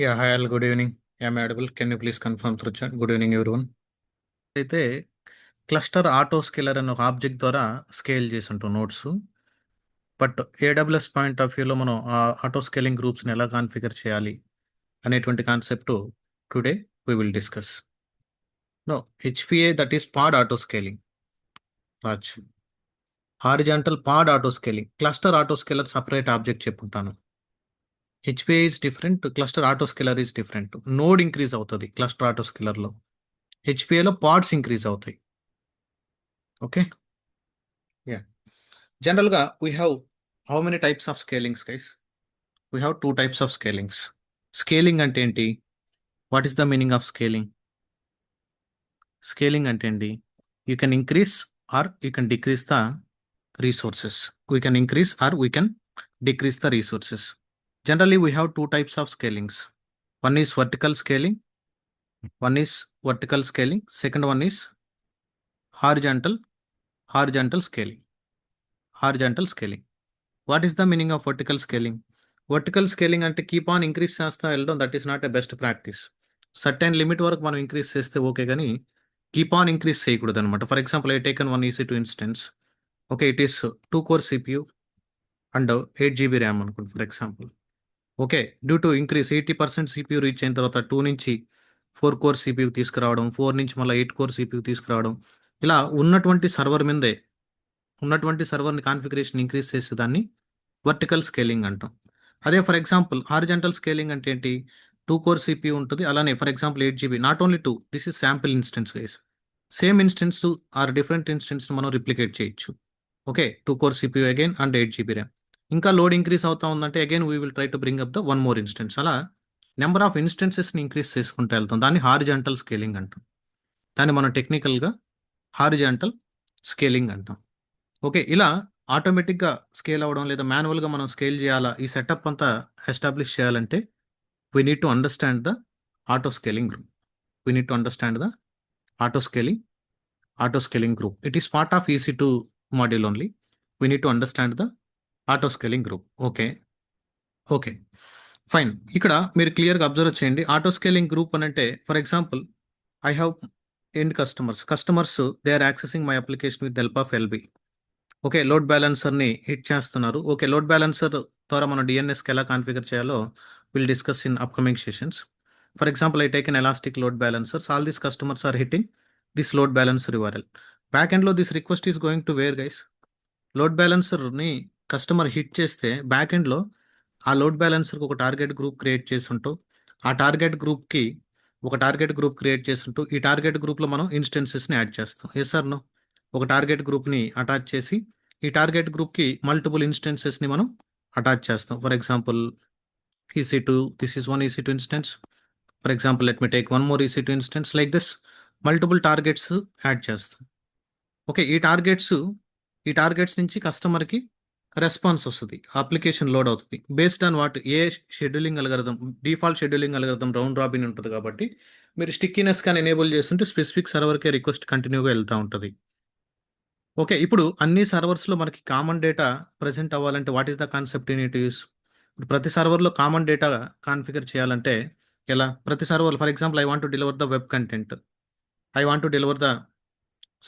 Yeah, hi all, good evening. Am I audible? Can you please confirm through chat? Good evening, everyone. అయితే cluster auto scalar అనే ఒక object ద్వారా scale చేసి ఉంటాం notes. But AWS point of వ్యూలో మనం ఆ ఆటో స్కేలింగ్ గ్రూప్స్ని ఎలా కాన్ఫిగర్ చేయాలి అనేటువంటి concept today we will discuss. No HPA that is pod auto scaling. రాజ్ horizontal pod auto scaling, cluster auto scaler separate object చెప్పుంటాను. HPA is different, cluster auto scaler is different. Node increase అవుతుంది cluster auto స్కేలర్లో, హెచ్పిఏలో pods increase అవుతాయి. Okay, yeah. జనరల్గా we have how many types of scalings guys? We have two types of scalings. Scaling అంటే ఏంటి? What is the meaning of scaling? Scaling అంటే ఏంటి? You can increase or you can decrease the resources. We can increase or we can decrease the resources. Generally, we have two types of scalings. One is vertical scaling. Second one is horizontal scaling. Horizontal scaling. What is the meaning of vertical scaling? Vertical scaling అంటే keep on increase చేస్తా వెళ్ళడం, that is not a best practice. Certain limit వరకు మనం increase చేస్తే okay, కానీ keep on increase చేయకూడదు అనమాట. For example, I taken one EC2 instance. Okay, it is 2 core CPU and 8 GB RAM అనుకోండి for example. Okay, due to increase 80% CPU reach అయిన తర్వాత 2 నుంచి 4 core CPU తీసుకురావడం, 4 నుంచి మళ్ళీ 8 core CPU తీసుకురావడం, ఇలా ఉన్నటువంటి సర్వర్ని కాన్ఫిగరేషన్ ఇంక్రీస్ చేసే దాన్ని వర్టికల్ స్కేలింగ్ అంటాం. అదే ఫర్ ఎగ్జాంపుల్ హారిజాంటల్ స్కేలింగ్ అంటే ఏంటి? 2 core CPU ఉంటుంది, అలానే for example 8 GB, not only 2, this is sample instance guys. Same instance or different instance మనం రిప్లికేట్ చేయొచ్చు. Okay, 2 core CPU again and 8 GB RAM. ఇంకా load increase అవుతా ఉందంటే again we will try to bring up the one more instance. అలా number of ఇన్స్టెన్సెస్ని increase చేసుకుంటూ వెళ్తాం. దాన్ని హారిజాంటల్ స్కేలింగ్ అంటాం. దాన్ని మనం టెక్నికల్గా హారిజాంటల్ స్కేలింగ్ అంటాం. ఓకే, ఇలా ఆటోమేటిక్గా స్కేల్ అవ్వడం లేదా మాన్యువల్గా మనం స్కేల్ చేయాలా, ఈ సెటప్ అంతా ఎస్టాబ్లిష్ చేయాలంటే we need to understand the auto scaling group. We need to understand the auto scaling group. It is part of EC2 module only. We need to understand the auto scaling group. Okay, fine. ఇక్కడ మీరు క్లియర్గా observe చేయండి. Auto scaling group అని అంటే, for example, I have end customers they are accessing my application with help of LB. Okay, load బ్యాలెన్సర్ని hit చేస్తున్నారు. Okay, load balancer ద్వారా మనం DNSకి ఎలా కాన్ఫిగర్ చేయాలో will discuss in upcoming sessions. For example, I take an elastic load balancers. All these customers are hitting this load balancer URL. Back ఎండ్లో this request is going to where guys? Load బ్యాలెన్సర్ని customer hit చేస్తే back ఎండ్లో ఆ load బ్యాలెన్సర్కి ఒక target group create చేస్తుంటూ, ఆ target గ్రూప్కి ఒక target group create చేస్తుంటూ, ఈ టార్గెట్ గ్రూప్లో మనం ఇన్స్టెన్సెస్ని యాడ్ చేస్తాం. Yes or no? ఒక టార్గెట్ గ్రూప్ని అటాచ్ చేసి ఈ టార్గెట్ గ్రూప్కి మల్టిపుల్ ఇన్స్టెన్సెస్ని మనం అటాచ్ చేస్తాం. For example, EC2, this is one EC2 instance. For example, let me take one more EC2 instance. Like this multiple targets add చేస్తాం. ఓకే, ఈ టార్గెట్స్ నుంచి కస్టమర్కి రెస్పాన్స్ వస్తుంది, అప్లికేషన్ లోడ్ అవుతుంది. Based on what? ఏ scheduling algorithm? Default scheduling algorithm round robin ఉంటుంది కాబట్టి మీరు స్టిక్కీనెస్ కానీ ఎనేబుల్ చేస్తుంటే స్పెసిఫిక్ సర్వర్కే రిక్వెస్ట్ కంటిన్యూగా వెళ్తూ ఉంటుంది. ఓకే, ఇప్పుడు అన్ని సర్వర్స్లో మనకి కామన్ డేటా ప్రజెంట్ అవ్వాలంటే what is the concept in it use? ఇప్పుడు ప్రతి సర్వర్లో కామన్ డేటా కాన్ఫిగర్ చేయాలంటే ఎలా? ప్రతి server, for example, I want to deliver the web content, I want to deliver the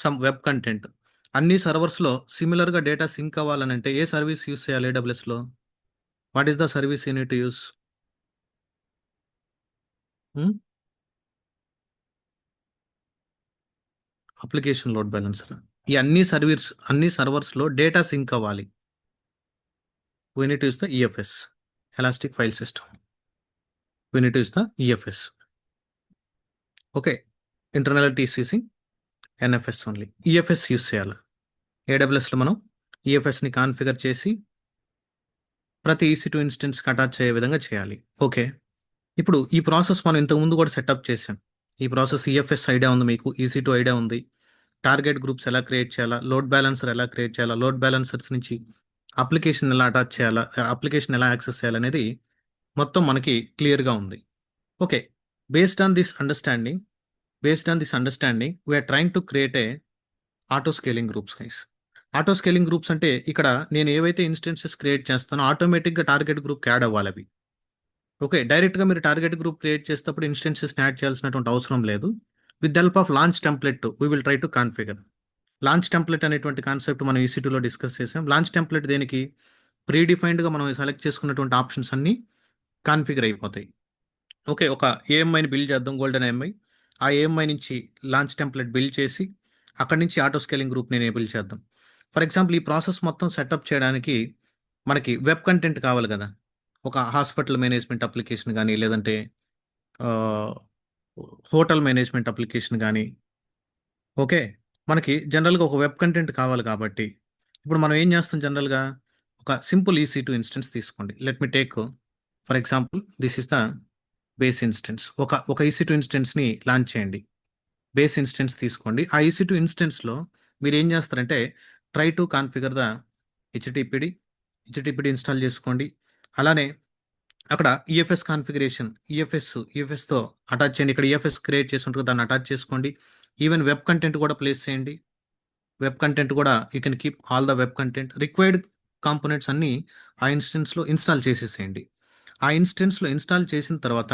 some web content. అన్ని సర్వర్స్లో సిమిలర్గా డేటా సింక్ అవ్వాలనంటే ఏ సర్వీస్ యూస్ చేయాలి AWSలో? What is the service you need to use? Application load balancer. ఈ అన్ని సర్వర్స్లో డేటా సింక్ అవ్వాలి. We need to use the EFS, elastic file system. We need to use the EFS. Okay, internal TCC NFS only. EFS use చేయాలి. AWSలో మనం EFSని configure చేసి ప్రతి EC2 ఇన్స్టెన్స్కి attach అయ్యే విధంగా చేయాలి. ఓకే, ఇప్పుడు ఈ ప్రాసెస్ మనం ఇంతకుముందు కూడా సెటప్ చేసాం. ఈ ప్రాసెస్ EFS ఐడియా ఉంది మీకు, EC2 ఐడియా ఉంది, టార్గెట్ గ్రూప్స్ ఎలా క్రియేట్ చేయాలా, లోడ్ బ్యాలెన్సర్ ఎలా క్రియేట్ చేయాలా, లోడ్ బ్యాలెన్సర్స్ నుంచి అప్లికేషన్ ఎలా అటాచ్ చేయాలా, అప్లికేషన్ ఎలా యాక్సెస్ చేయాలనేది మొత్తం మనకి క్లియర్గా ఉంది. Okay, based on this understanding we're trying to create a auto scaling groups guys. Auto scaling groups అంటే ఇక్కడ నేను ఏవైతే ఇన్స్టెన్సెస్ క్రియేట్ చేస్తానో ఆటోమేటిక్గా టార్గెట్ గ్రూప్కి యాడ్ అవ్వాలి అవి. ఓకే. డైరెక్ట్‌గా మీరు టార్గెట్ గ్రూప్ క్రియేట్ చేసేటప్పుడు ఇన్‌స్టెన్సెస్‌ని యాడ్ చేయాల్సినటువంటి అవసరం లేదు. With the help of launch template we will try to configure. Launch template అనేటువంటి కాన్సెప్ట్ మనం ఈసీ2లో డిస్కస్ చేసాం. లాంచ్ టెంప్లెట్ దేనికి? ప్రీ డిఫైన్డ్‌గా మనం సెలెక్ట్ చేసుకున్నటువంటి ఆప్షన్స్ అన్నీ కాన్ఫిగర్ అయిపోతాయి. ఓకే. ఒక ఏఎంఐని బిల్డ్ చేద్దాం, గోల్డెన్ ఏఎంఐ. ఆ ఏఎంఐ నుంచి లాంచ్ టెంప్లెట్ బిల్డ్ చేసి, అక్కడి నుంచి ఆటో స్కేలింగ్ గ్రూప్‌ని ఎనేబుల్ చేద్దాం. ఫర్ ఎగ్జాంపుల్ ఈ ప్రాసెస్ మొత్తం సెటప్ చేయడానికి మనకి వెబ్ కంటెంట్ కావాలి కదా! ఒక హాస్పిటల్ మేనేజ్మెంట్ అప్లికేషన్ గానీ, లేదంటే ఆహ్, హోటల్ మేనేజ్మెంట్ అప్లికేషన్ గానీ, ఓకే. మనకి జనరల్‌గా ఒక వెబ్ కంటెంట్ కావాలి కాబట్టి, ఇప్పుడు మనం ఏం చేస్తాం జనరల్‌గా, ఒక సింపుల్ ఈసీ2 ఇన్‌స్టెన్స్ తీసుకోండి. Let me take for example this is the base instance. ఒక ఈసీ2 ఇన్‌స్టెన్స్‌ని లాంచ్ చేయండి. బేస్ ఇన్‌స్టెన్స్ తీసుకోండి. ఆ ఈసీ2 ఇన్‌స్టెన్స్‌లో మీరేం చేస్తారంటే, try to configure the HTTPD, HTTPD install చేసుకోండి. అలానే అక్కడ ఈఎఫ్ఎస్ కాన్ఫిగరేషన్, ఈఎఫ్ఎస్‌తో అటాచ్ చేయండి. ఇక్కడ ఈఎఫ్ఎస్ క్రియేట్ చేసి ఉంటుంది. దాన్ని అటాచ్ చేసుకోండి. ఈవెన్ వెబ్ కంటెంట్ కూడా ప్లేస్ చేయండి. వెబ్ కంటెంట్ కూడా you can keep all the web content. Required components అన్నీ ఆ ఇన్స్టెన్స్‌లో ఇన్‌స్టాల్ చేసేసేయండి. ఆ ఇన్స్టెన్స్‌లో ఇన్‌స్టాల్ చేసిన తర్వాత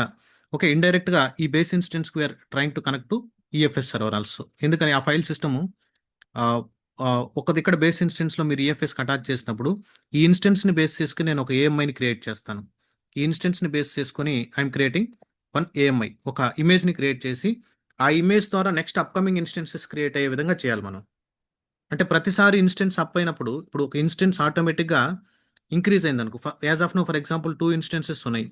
ఓకే. ఇండైరెక్ట్‌గా ఈ బేస్ ఇన్స్టెన్స్‌కి we are trying to connect to EFS server also. ఎందుకని ఆ ఫైల్ సిస్టము ఆహ్, ఒకదిక్కడ బేస్ ఇన్స్టెన్స్‌లో మీరు ఈఎఫ్ఎస్‌కి అటాచ్ చేసినప్పుడు, ఈ ఇన్స్టెన్స్‌ని బేస్ చేసుకొని నేను ఒక ఏఎంఐని క్రియేట్ చేస్తాను. ఈ ఇన్స్టెన్స్‌ని బేస్ చేసుకొని ఐయామ్ క్రియేటింగ్ వన్ ఏఎంఐ. ఒక ఇమేజ్‌ని క్రియేట్ చేసి, ఆ ఇమేజ్ ద్వారా నెక్స్ట్ అప్‌కమింగ్ ఇన్స్టెన్సెస్ క్రియేట్ అయ్యే విధంగా చేయాలి మనం. అంటే ప్రతిసారి ఇన్స్టెన్స్ అప్ అయినప్పుడు, ఇప్పుడు ఒక ఇన్స్టెన్స్ ఆటోమేటిక్‌గా ఇంక్రీజ్ అయిందనుకో. As of now for example 2 instances ఉన్నాయి.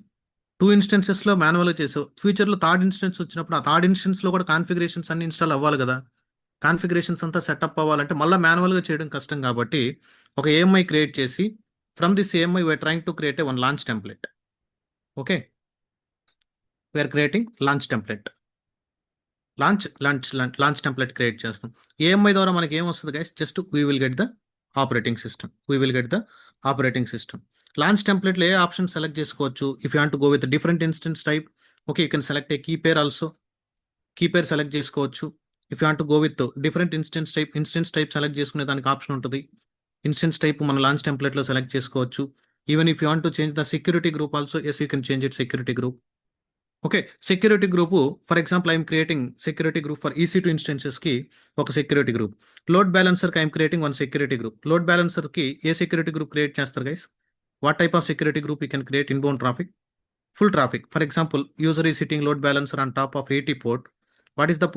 2 ఇన్స్టెన్సెస్‌లో మాన్యువల్‌గా చేసావు. ఫ్యూచర్‌లో థర్డ్ ఇన్స్టెన్స్ వచ్చినప్పుడు, ఆ థర్డ్ ఇన్స్టెన్స్‌లో కూడా కాన్ఫిగరేషన్స్ అన్నీ ఇన్‌స్టాల్ అవ్వాలి గదా! కాన్ఫిగరేషన్స్ అంతా సెటప్ అవ్వాలంటే మళ్ళా మాన్యువల్‌గా చేయడం కష్టం కాబట్టి, ఒక ఏఎంఐ క్రియేట్ చేసి, from this AMI we are trying to create a one launch template. Okay. We are creating launch template. Launch template create చేస్తాం. ఏఎంఐ ద్వారా మనకి ఏమొస్తది guys? Just we will get the operating system. We will get the operating system. Launch టెంప్లెట్‌లో ఏ option select చేసుకోవచ్చు? If you want to go with different instance type, okay. You can select a key pair also. Key pair select చేసుకోవచ్చు. If you want to go with different instance type select చేసుకునే దానికి option ఉంటది. Instance type మన launch టెంప్లెట్‌లో select చేసుకోవచ్చు. Even if you want to change the security group also, yes you can change it security group. Okay. Security group for example I'm creating security group for EC2 ఇన్స్టెన్సెస్‌కి ఒక security group. Load బ్యాలెన్సర్‌కి I'm creating one security group. Load బ్యాలెన్సర్‌కి ఏ security group create చేస్తారు guys? What type of security group you can create? Inbound traffic, full traffic. For example, user is hitting load balancer on top of 80 port. What is the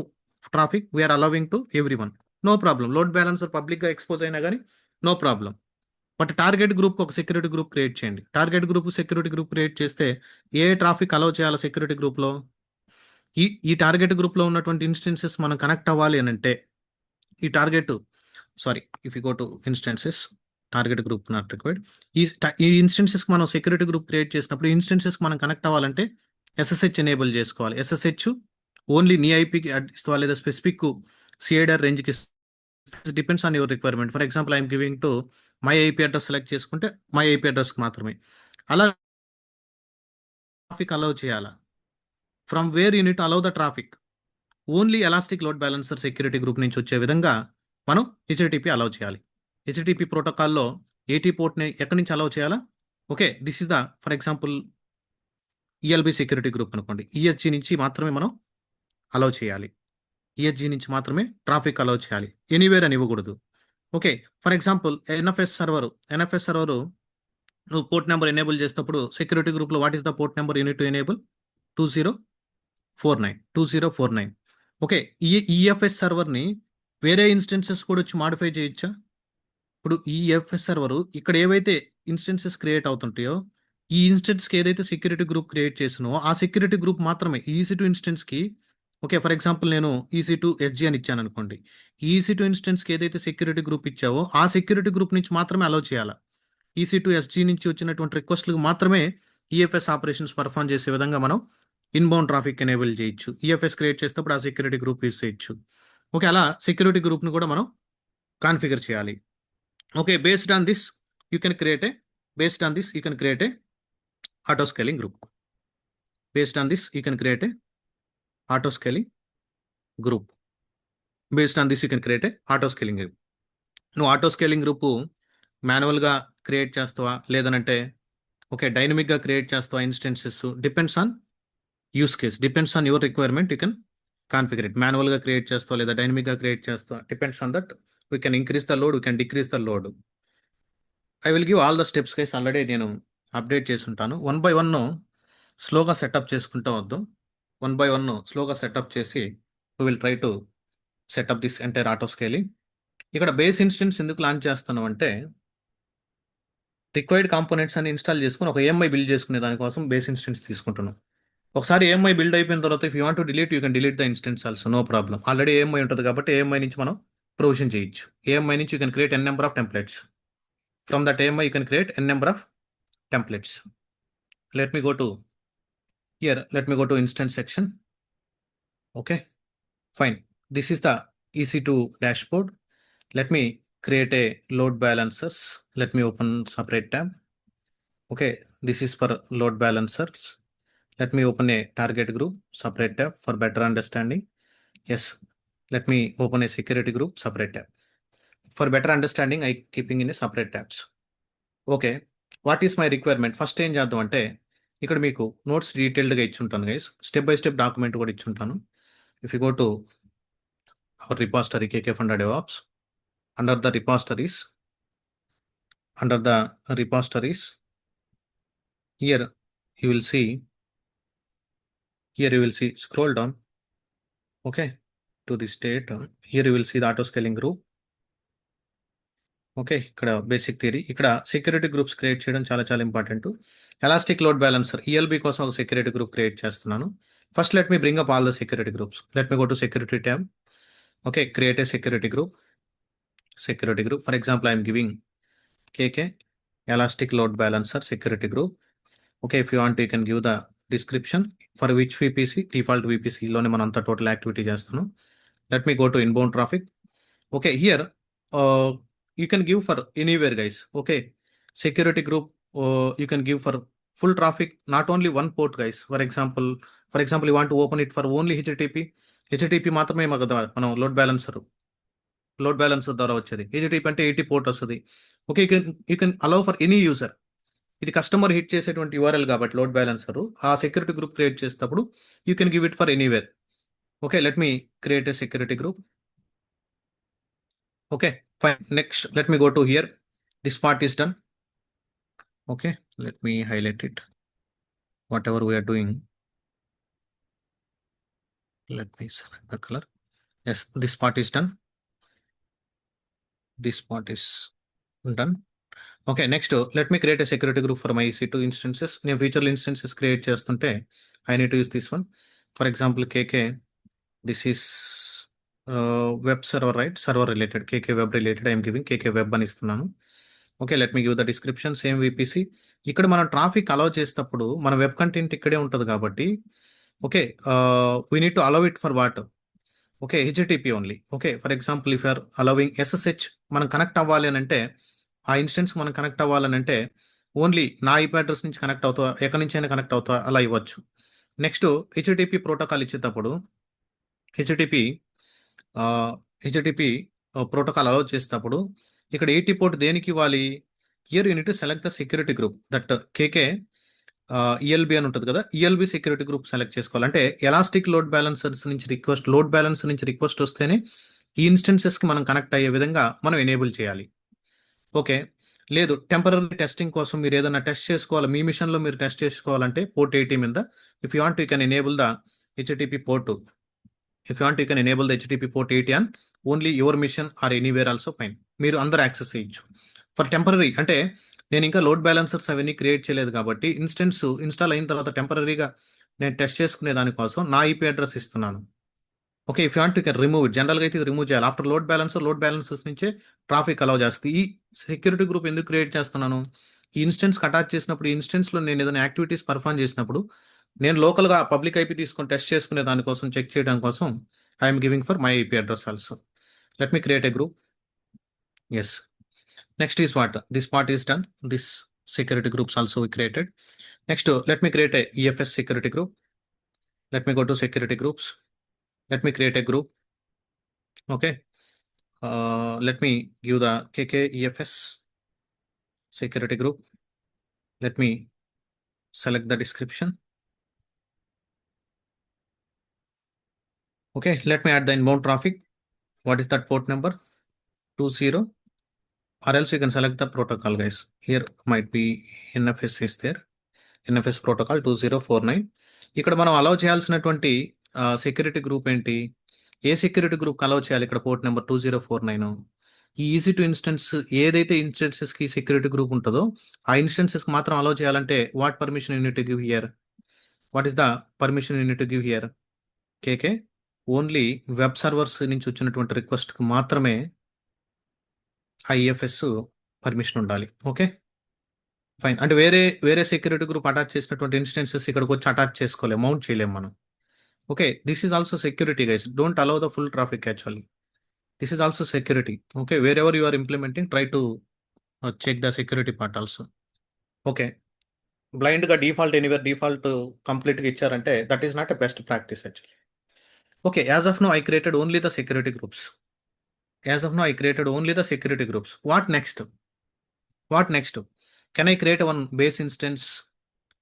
traffic? We are allowing to everyone. No problem. Load balancer public గా expose అయినా కానీ no problem. But target గ్రూప్కి ఒక security group create చేయండి. Target group security group create చేస్తే ఏ traffic allow చేయాలి security గ్రూప్లో? ఈ ఈ టార్గెట్ గ్రూప్లో ఉన్నటువంటి ఇన్స్టెన్సెస్ మనం కనెక్ట్ అవ్వాలి అని అంటే ఈ target sorry if you go to instances, target group not required. ఈ ఇన్స్టెన్సెస్కి మనం సెక్యూరిటీ గ్రూప్ క్రియేట్ చేసినప్పుడు ఇన్స్టెన్సెస్కి మనం కనెక్ట్ అవ్వాలంటే ఎస్ఎస్హెచ్ ఎనేబుల్ చేసుకోవాలి. ఎస్ఎస్హెచ్ ఓన్లీ నీ ఐపీకి ఇస్తావా లేదా స్పెసిఫిక్ సిఐడర్ రేంజ్కి depends on your requirement. For example I'm giving to my IP address select చేసుకుంటే మై ఐపీ అడ్రస్కి మాత్రమే. అలా ట్రాఫిక్ అలౌ చేయాలా? From where unit allow the traffic? Only elastic load balancer security group నుంచి వచ్చే విధంగా మనం హెచ్టిటిపి అలౌ చేయాలి. హెచ్టిటిపి ప్రోటోకాల్లో ఏటీ పోర్ట్ని ఎక్కడి నుంచి అలౌ చేయాలా? Okay. This is the for example ELB security group అనుకోండి. ఈఎస్జీ నుంచి మాత్రమే మనం అలౌ చేయాలి. ఈఎస్జీ నుంచి మాత్రమే ట్రాఫిక్ అలౌ చేయాలి. ఎనీవేర్ అని ఇవ్వకూడదు. Okay. For example NFS server నువ్వు పోర్ట్ నెంబర్ ఎనేబుల్ చేసినప్పుడు సెక్యూరిటీ గ్రూప్లో what is the port number you need to enable? 2049. Okay. EFS సర్వర్‌ని వేరే ఇన్స్టెన్సెస్ కూడా వచ్చి మోడిఫై చేయొచ్చా? ఇప్పుడు ఈఎఫ్ఎస్ సర్వరు ఇక్కడ ఏవైతే ఇన్స్టెన్సెస్ క్రియేట్ అవుతుంటాయో, ఈ ఇన్స్టెన్స్‌కి ఏదైతే సెక్యూరిటీ గ్రూప్ క్రియేట్ చేసానో, ఆ సెక్యూరిటీ గ్రూప్ మాత్రమే ఈసీ2 ఇన్స్టెన్స్‌కి ఓకే. ఫర్ ఎగ్జాంపుల్ నేను ఈసీ2 ఎస్జీ అని ఇచ్చాననుకోండి. ఈ ఈసీ2 ఇన్స్టెన్స్‌కి ఏదైతే సెక్యూరిటీ గ్రూప్ ఇచ్చావో, ఆ సెక్యూరిటీ గ్రూప్ నుంచి మాత్రమే అలౌ చేయాలా. ఈసీ2 ఎస్జీ నుంచి వచ్చినటువంటి రిక్వెస్ట్‌లకు మాత్రమే ఈఎఫ్ఎస్ ఆపరేషన్స్ పెర్ఫార్మ్ చేసే విధంగా మనం ఇన్‌బౌండ్ ట్రాఫిక్ ఎనేబుల్ చేయొచ్చు. ఈఎఫ్ఎస్ క్రియేట్ చేసేటప్పుడు ఆ సెక్యూరిటీ గ్రూప్ యూజ్ చేయొచ్చు. ఓకే. అలా సెక్యూరిటీ గ్రూప్‌ని కూడా మనం కాన్ఫిగర్ చేయాలి. Okay. Based on this you can create a auto scaling group. Based on this you can create a auto scaling group. Based on this you can create a auto scaling group. నువ్వు auto scaling group మాన్యువల్‌గా create చేస్తావా? లేదనంటే okay, డైనమిక్గా create చేస్తావా instances, depends on use case, depends on your requirement, you can configure it. మాన్యువల్గా create చేస్తావా లేదా డైనమిక్గా క్రియేట్ చేస్తావా, depends on that. We can increase the load, we can decrease the load. I will give all the steps guys. Already నేను update చేసి ఉంటాను. One by one స్లోగా setup చేసుకుంటూ వద్దాం. వన్ బై వన్ స్లోగా సెటప్ చేసి we will try to set up this entire auto scaling. ఇక్కడ base instance ఎందుకు లాంచ్ చేస్తున్నాం అంటే, రిక్వైర్డ్ కాంపోనెంట్స్ అని ఇన్స్టాల్ చేసుకుని ఒక ఏఎంఐ బిల్డ్ చేసుకునే దానికోసం బేస్ ఇన్స్టెన్స్ తీసుకుంటున్నాం. ఒకసారి ఏఎంఐ బిల్డ్ అయిపోయిన తర్వాత if you want to delete, you can delete the instance also, no problem. Already AMI ఉంటుంది కాబట్టి ఏఎంఐ నుంచి మనం ప్రొవిజన్ చేయొచ్చు. ఏఎంఐ నుంచి you can create N number of templates. From that AMI you can create N number of templates. Let me go to here. Let me go to instance section. Okay, fine. This is the EC2 dashboard. Let me create a load balancers. Let me open separate tab. Okay, this is for load balancers. Let me open a target group separate tab for better understanding. Yes, let me open a security group separate tab. For better understanding, I keeping in a separate tabs. Okay, what is my requirement? First ఏం చేద్దాం అంటే, ఇక్కడ మీకు notes డీటెయిల్డ్గా ఇచ్చుంటాను guys, step by step document కూడా ఇచ్చుంటాను. If you go to our repository KK fund DevOps, under the repositories, here you will see, scroll down, okay, to the state. Here you will see the auto scaling group. Okay, ఇక్కడ basic theory, ఇక్కడ security groups create చేయడం చాలా చాలా important. Elastic load balancer ELB కోసం ఒక security group create చేస్తున్నాను. First let me bring up all the security groups. Let me go to security tab. Okay, create a security group. For example I'm giving KK elastic load balancer security group. Okay, if you want you can give the description for which VPC, default విపిసిలోనే మనం అంతా total activity చేస్తున్నాం. Let me go to inbound traffic. Okay, here you can give for anywhere guys. Okay, security group you can give for full traffic, not only one port guys. For example you want to open it for only http మాత్రమే మనం load balancer ద్వారా వచ్చేది. http అంటే 80 port వస్తుంది. Okay, you can allow for any user. ఇది customer hit చేసేటువంటి URL కాబట్టి load balancer ఆ సెక్యూరిటీ గ్రూప్ క్రియేట్ చేసేటప్పుడు you can give it for anywhere. Okay, let me create a security group. Okay, fine. Next, let me go to here. This part is done. Okay, let me highlight it. Whatever we are doing, let me select the color. Yes, this part is done. Okay, next, let me create a security group for my EC2 instances. New feature instances create chestunte I need to use this one. For example, KK, this is web server, right? Server related, KK web related. I am giving KK web అని ఇస్తున్నాను. Okay, let me give the description, same VPC. ఇక్కడ మనం traffic allow చేసేటప్పుడు మన web content ఇక్కడే ఉంటుంది కాబట్టి, okay, we need to allow it for what? Okay, HTTP only. Okay, for example if you're allowing SSH, మనం కనెక్ట్ అవ్వాలి అని అంటే, ఆ ఇన్స్టెన్స్ మనం కనెక్ట్ అవ్వాలని అంటే ఓన్లీ నా ఐపీ అడ్రస్ నుంచి కనెక్ట్ అవుతా, ఎక్కడి నుంచి అయినా కనెక్ట్ అవుతా, అలా ఇవ్వచ్చు. నెక్స్ట్, హెచ్టిటిపి ప్రోటోకాల్ ఇచ్చేటప్పుడు హెచ్టిటిపి ప్రోటోకాల్ అలౌ చేసేటప్పుడు ఇక్కడ 80 పోర్ట్ దేనికి ఇవ్వాలి? Here you need to select the security group that KK ELB అని ఉంటుంది కదా, ఈఎల్బి సెక్యూరిటీ గ్రూప్ సెలెక్ట్ చేసుకోవాలి. అంటే ఎలాస్టిక్ లోడ్ బ్యాలెన్సర్స్ నుంచి రిక్వెస్ట్ వస్తేనే ఈ ఇన్స్టెన్సెస్కి మనం కనెక్ట్ అయ్యే విధంగా మనం ఎనేబుల్ చేయాలి. ఓకే, లేదు టెంపరీ టెస్టింగ్ కోసం మీరు ఏదైనా టెస్ట్ చేసుకోవాలి, మీ మిషన్లో మీరు టెస్ట్ చేసుకోవాలంటే పోర్ట్ 80 మీద, if you want you can enable the HTTP port. If you want, you can enable the HTTP port 80 on only your mission or anywhere also fine. మీరు అందరు యాక్సెస్ చేయొచ్చు. ఫర్ టెంపరీ అంటే నేను ఇంకా load balancers అవన్నీ create చేయలేదు కాబట్టి instance install అయిన తర్వాత టెంపరీగా నేను టెస్ట్ చేసుకునే దానికోసం నా ఐపీ అడ్రస్ ఇస్తున్నాను. Okay, if you want you can remove it. జనరల్గా అయితే ఇది రిమూవ్ చేయాలి. ఆఫ్టర్ లోడ్ బ్యాలెన్సర్స్ నుంచే ట్రాఫిక్ అలౌ చేస్తుంది. ఈ సెక్యూరిటీ గ్రూప్ ఎందుకు క్రియేట్ చేస్తున్నాను? ఈ ఇన్స్టెన్స్ అటాచ్ చేసినప్పుడు, ఈ ఇన్స్టెన్స్లో నేను ఏదైనా యాక్టివిటీస్ పర్ఫామ్ చేసినప్పుడు నేను లోకల్గా పబ్లిక్ ఐపీ తీసుకొని టెస్ట్ చేసుకునే దానికోసం, చెక్ చేయడం కోసం I'm giving for my IP address also. Let me create a group. Yes, next is what? This part is done. This security groups also we created. Next, let me create a EFS security group. Let me go to security groups. Let me create a group. Okay, let me give the KK EFS security group. Let me select the description. Okay, let me add the inbound traffic. What is that port number? 20, or else you can select the protocol, guys. Here might be NFS is there. NFS protocol 2049. ఇక్కడ మనం allow చేయాల్సినటువంటి security group ఏంటి? ఏ security group allow చేయాలి ఇక్కడ port number 2049? ఈ easy to instance ఏదైతే ఇన్స్టెన్సెస్కి security group ఉంటుందో ఆ ఇన్స్టెన్సెస్కి మాత్రం అలౌ చేయాలంటే what permission you need to give here? What is the permission you need to give here? కేకే ఓన్లీ వెబ్ సర్వర్స్ నుంచి వచ్చినటువంటి రిక్వెస్ట్కి మాత్రమే ఐఎఫ్ఎస్ పర్మిషన్ ఉండాలి. Okay fine. అంటే వేరే సెక్యూరిటీ గ్రూప్ అటాచ్ చేసినటువంటి ఇన్స్టెన్సెస్ ఇక్కడికి వచ్చి అటాచ్ చేసుకోలేము, మౌంట్ చేయలేము మనం. Okay, this is also security guys. Don't allow the full traffic actually. This is also security. Okay, wherever you are implementing try to check the security part also. Okay, బ్లైండ్గా default anywhere default కంప్లీట్గా ఇచ్చారంటే that is not a best practice actually. Okay, as of now, I created only the security groups. As of now, I created only the security groups. What next? What next? Can I create one base instance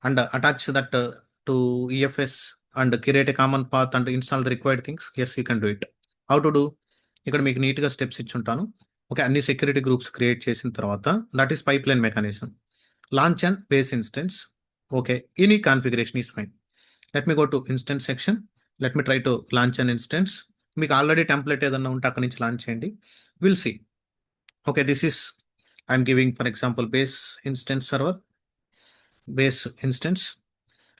and attach that to EFS and create a common path and install the required things? Yes, you can do it. How to do? ఇక్కడ మీకు నీట్గా steps ఇచ్చుంటాను. Okay, అన్ని security groups create చేసిన తర్వాత that is pipe line mechanism. Launch and base instance. Okay, any configuration is fine. Let me go to instance section. Let me try to launch an instance. మీకు already template ఏదన్నా ఉంటే అక్కడి నుంచి launch చేయండి. Will see. Okay, this is I'm giving for example base instance server, base instance.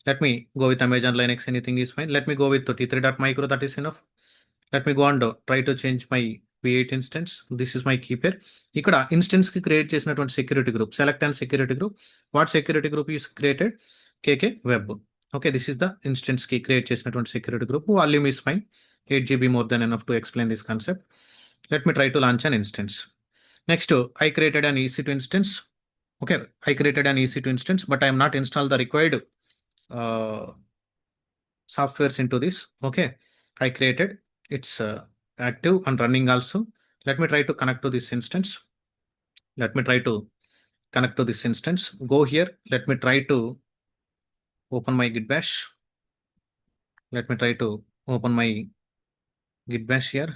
Let me go with Amazon Linux, anything is fine. Let me go with T3.micro, that is enough. Let me go and try to change my V8 instance. This is my key pair. ఇక్కడ instance కి create చేసినటువంటి security group, select and security group. What security group is created? KK web. Okay, this is the instance కి create చేసినటువంటి security group. Volume is fine, 8 GB more than enough to explain this concept. Let me try to launch an instance. Next, I created an EC2 instance. Okay, I created an EC2 instance, but I am not installed the required softwares into this. Okay, I created, it's active and running also. Let me try to connect to this instance. Let me try to connect to this instance. Go here. Let me try to open my git bash. Let me try to open my git bash here.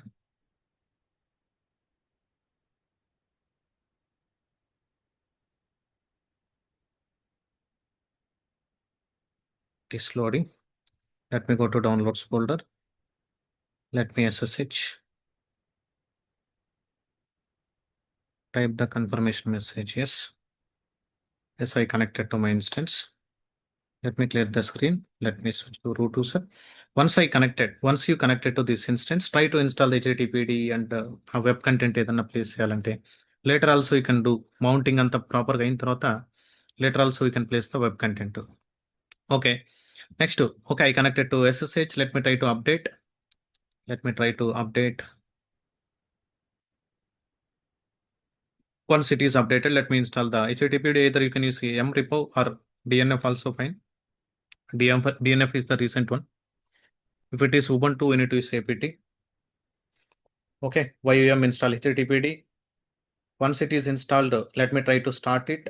It is loading. Let me go to downloads folder. Let me SSH. Type the confirmation message. Yes. Yes, I connected to my instance. Let me clear the screen. Let me switch to root user. Once you connected to this instance, try to install the HTTPD and web content ఏదన్నా place చేయాలంటే. Later also you can do mounting అంత ప్రాపర్గా అయిన తర్వాత later also you can place the web content. Okay, next. Okay, I connected to SSH. Let me try to update. Once it is updated, let me install the HTTPD. Either you can use mrepo or DNF also fine. DNF is the recent one. If it is Ubuntu, we need to use apt. Okay, yum install HTTPD. Once it is installed, let me try to start it.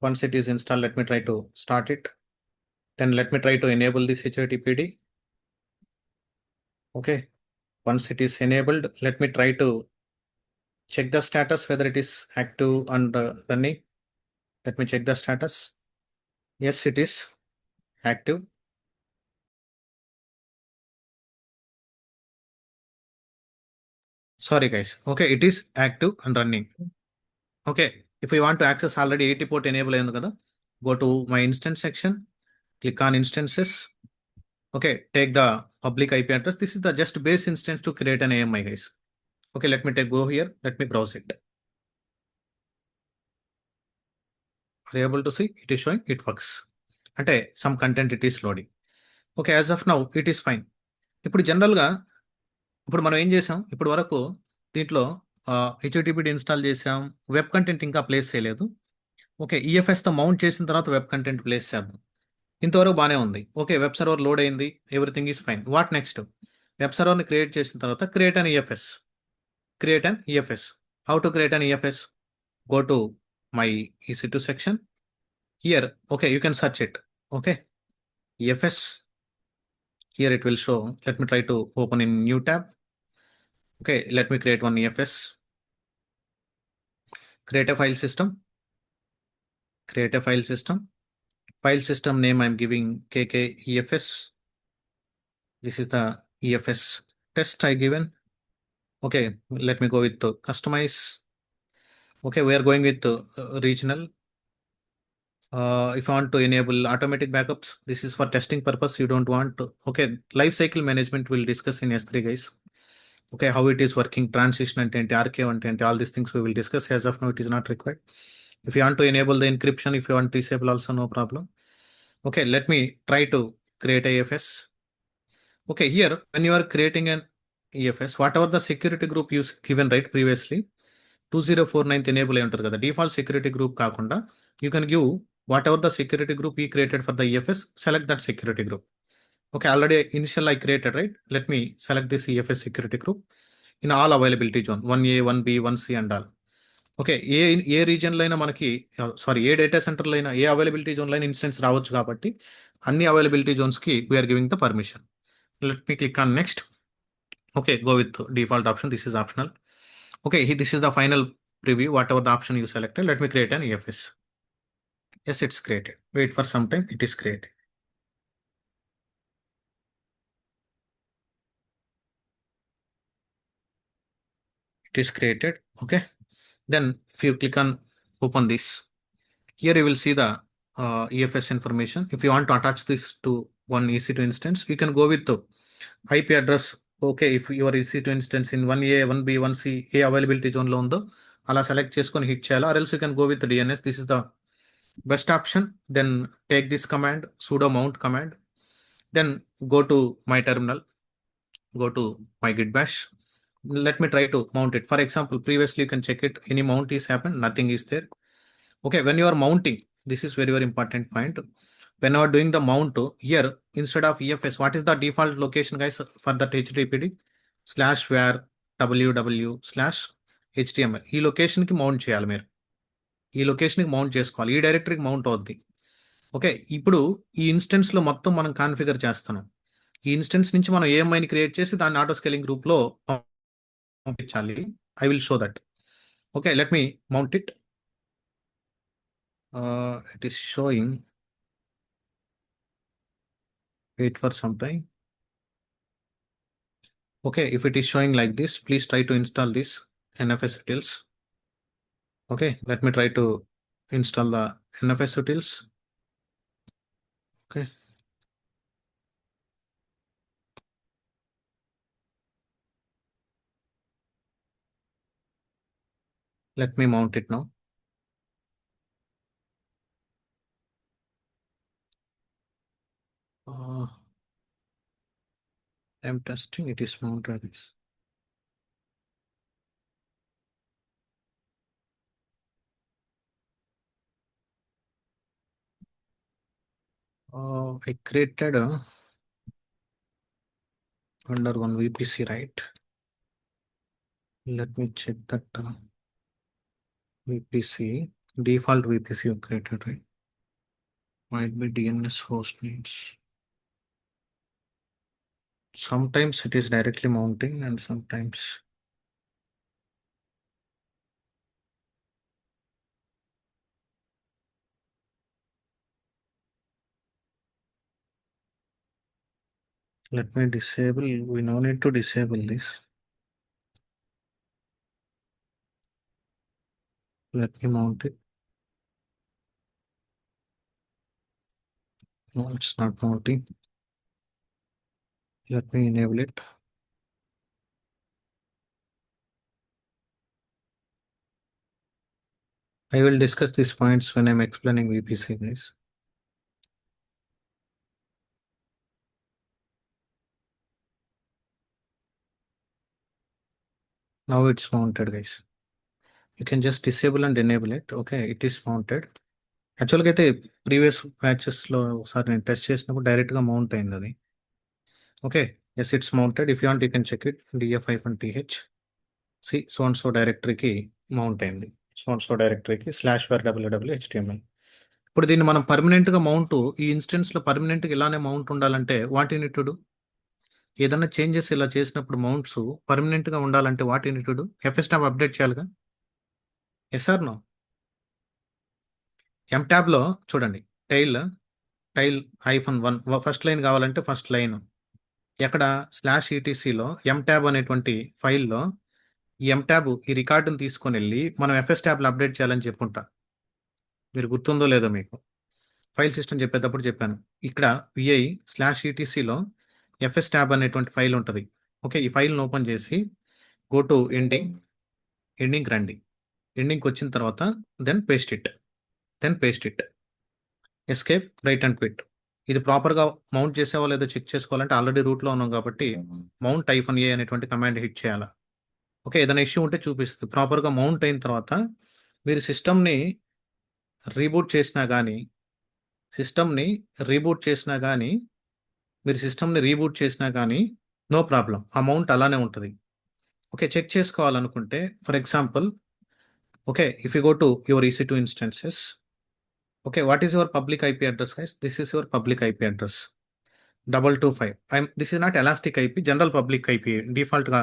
Once it is installed, let me try to start it. Then let me try to enable this HTTPD. Okay, once it is enabled, let me try to check the status whether it is active and running. Let me check the status. Yes, it is active. Sorry guys. Okay, it is active and running. Okay, if you want to access already 80 port enable అయింది కదా, go to my instance section, click on instances. Okay, take the public IP address. This is the just base instance to create an AMI, guys. Okay, let me go here. Let me browse it. Are you able to see? It is showing it works. అంటే some content it is loading. Okay, as of now it is fine. ఇప్పుడు జనరల్గా ఇప్పుడు మనం ఏం చేసాం, ఇప్పుడు వరకు దీంట్లో హెచ్టిటిపిడి ఇన్స్టాల్ చేసాం, వెబ్ కంటెంట్ ఇంకా ప్లేస్ చేయలేదు. ఓకే, ఈఎఫ్ఎస్తో మౌంట్ చేసిన తర్వాత వెబ్ కంటెంట్ ప్లేస్ చేద్దాం. ఇంతవరకు బాగానే ఉంది. ఓకే, వెబ్ సర్వర్ లోడ్ అయింది, everything is fine. What next? Web సర్వర్ని క్రియేట్ చేసిన తర్వాత create an EFS. How to create an EFS? Go to my EC2 section. Here, okay, you can search it. Okay, EFS. Here it will show. Let me try to open in new tab. Okay, let me create one EFS. Create a file system. Create a file system. File system name I'm giving KKEFS. This is the EFS test I given. Okay, let me go with the customize. Okay, we are going with regional. If you want to enable automatic backups, this is for testing purpose. You don't want to. Okay, life cycle management we'll discuss in S3, guys. Okay, how it is working, transition and RK1 and all these things we will discuss. As of now, it is not required. If you want to enable the encryption, if you want to disable also, no problem. Okay, let me try to create a EFS. Okay, here when you are creating an EFS, whatever the security group you given right previously, 2049 enable అయి ఉంటుంది కదా, default security group కాకుండా you can give whatever the security group we created for the EFS, select that security group. Okay, already initial I created, right? Let me select this EFS security group in all availability zone 1A, 1B, 1C and all. Okay, ఏ రీజియన్లో అయినా మనకి, sorry, ఏ data సెంటర్లో అయినా ఏ availability జోన్లో అయినా instance రావచ్చు కాబట్టి అన్ని అవైలబిలిటీ జోన్స్కి we are giving the permission. Let me click on next. Okay, go with default option. This is optional. Okay, this is the final preview. Whatever the option you selected, let me create an EFS. Yes, it's created. Wait for some time, it is created. It is created. Okay, then if you click on open this, here you will see the EFS information. If you want to attach this to one EC2 instance, you can go with the IP address. Okay, if your EC2 instance in 1A, 1B, 1C A availability జోన్లో ఉందో అలా select చేసుకొని hit చేయాలి, or else you can go with DNS. This is the best option. Then take this command, sudo mount command, then go to my terminal, go to my git bash. Let me try to mount it. For example, previously you can check it, any mount is happened, nothing is there. Okay, when you are mounting, this is very important point. When you are doing the mount here, instead of EFS, what is the default location, guys, for that HTTPD? /var www/html. ఈ లొకేషన్కి mount చేయాలి మీరు. ఈ లొకేషన్కి mount చేసుకోవాలి, ఈ డైరెక్టరీకి mount అవుద్ది. Okay, ఇప్పుడు ఈ ఇన్స్టెన్స్లో మొత్తం మనం కాన్ఫిగర్ చేస్తున్నాం. ఈ ఇన్స్టెన్స్ నుంచి మనం ఏఎంఐని క్రియేట్ చేసి దాన్ని ఆటో స్కేలింగ్ గ్రూప్లో పంపించాలి. I will show that. Okay, let me mount it. It is showing. Wait for some time. Okay, if it is showing like this, please try to install this NFS utils. Okay, let me try to install the NFS utils. Okay, let me mount it now. I'm testing, it is mounted this. I created under one VPC, right? Let me check that VPC, default VPC you created, right? Might be DNS host names. Sometimes it is directly mounting and sometimes. Let me disable. We now need to disable this. Let me mount it. No, it's not mounting. Let me enable it. I will discuss these points when I'm explaining VPC, guys. Now it's mounted, guys. You can just disable and enable it. Okay, it is mounted. యాక్చువల్గా అయితే previous బ్యాచెస్లో ఒకసారి నేను test చేసినప్పుడు డైరెక్ట్గా mount అయింది అది. Okay, yes, it's mounted. If you want you can check it. DF-TH see so and so డైరెక్టరీకి mount అయింది. సో అండ్ సో డైరెక్టరీకి /var www.html. ఇప్పుడు దీన్ని మనం పర్మనెంట్గా మౌంట్ ఈ ఇన్స్టెన్స్లో పర్మనెంట్గా ఇలానే మౌంట్ ఉండాలంటే వాట్ యూనిట్ టు డూ? ఏదైనా చేంజెస్ ఇలా చేసినప్పుడు మౌంట్స్ పర్మనెంట్గా ఉండాలంటే what you need to do? Fstab update చేయాలిగా. Yes or no? ఎం ట్యాబ్లో చూడండి, టైల్ టైల్ -1 ఫస్ట్ లైన్ కావాలంటే ఫస్ట్ లైన్ ఎక్కడ /etc ఎం ట్యాబ్ అనేటువంటి ఫైల్లో ఈ ఎం ట్యాబ్ ఈ రికార్డును తీసుకొని వెళ్ళి మనం ఎఫ్ఎస్ ట్యాబ్లో అప్డేట్ చేయాలని చెప్పుంటా. మీరు గుర్తుందో లేదో మీకు ఫైల్ సిస్టమ్ చెప్పేటప్పుడు చెప్పాను. ఇక్కడ vi/etc ఎఫ్ఎస్ ట్యాబ్ అనేటువంటి ఫైల్ ఉంటుంది. ఓకే, ఈ ఫైల్ని ఓపెన్ చేసి గో టు ఎండింగ్ రండి. ఎండింగ్కి వచ్చిన తర్వాత then paste it escape right and quit. ఇది ప్రాపర్గా మౌంట్ చేసేవా లేదో చెక్ చేసుకోవాలంటే ఆల్రెడీ రూట్లో ఉన్నాం కాబట్టి మౌంట్ -a అనేటువంటి కమాండ్ హిట్ చేయాలి. ఓకే, ఏదైనా ఇష్యూ ఉంటే చూపిస్తుంది. ప్రాపర్గా మౌంట్ అయిన తర్వాత మీరు సిస్టమ్ని రీబూట్ చేసినా కానీ నో ప్రాబ్లం, ఆ మౌంట్ అలానే ఉంటుంది. ఓకే, చెక్ చేసుకోవాలనుకుంటే for example, okay, if you go to your EC2 instances, okay, what is your public IP address guys? This is your public IP address 225. This is not elastic IP, general public IP డిఫాల్ట్గా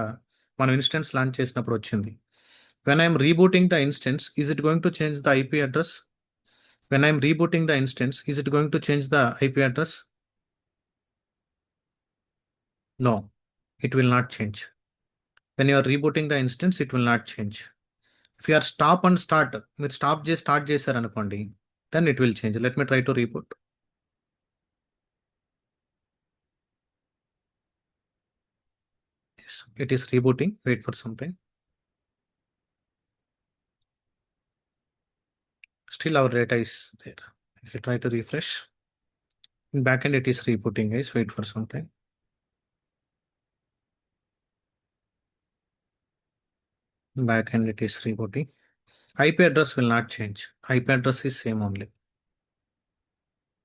మనం instance launch చేసినప్పుడు వచ్చింది. When I'm rebooting the instance, is it going to change the IP address? When I'm rebooting the instance, is it going to change the IP address? No, it will not change. When you are rebooting the instance, it will not change. If you are stop and start, మీరు stop చేసి start చేశారనుకోండి, then it will change. Let me try to reboot. Yes, it is rebooting. Wait for some time. Still our data is there. If you try to refresh, in backend it is rebooting, guys. Wait for some time. Backend it is rebooting. IP address will not change. IP address is same only.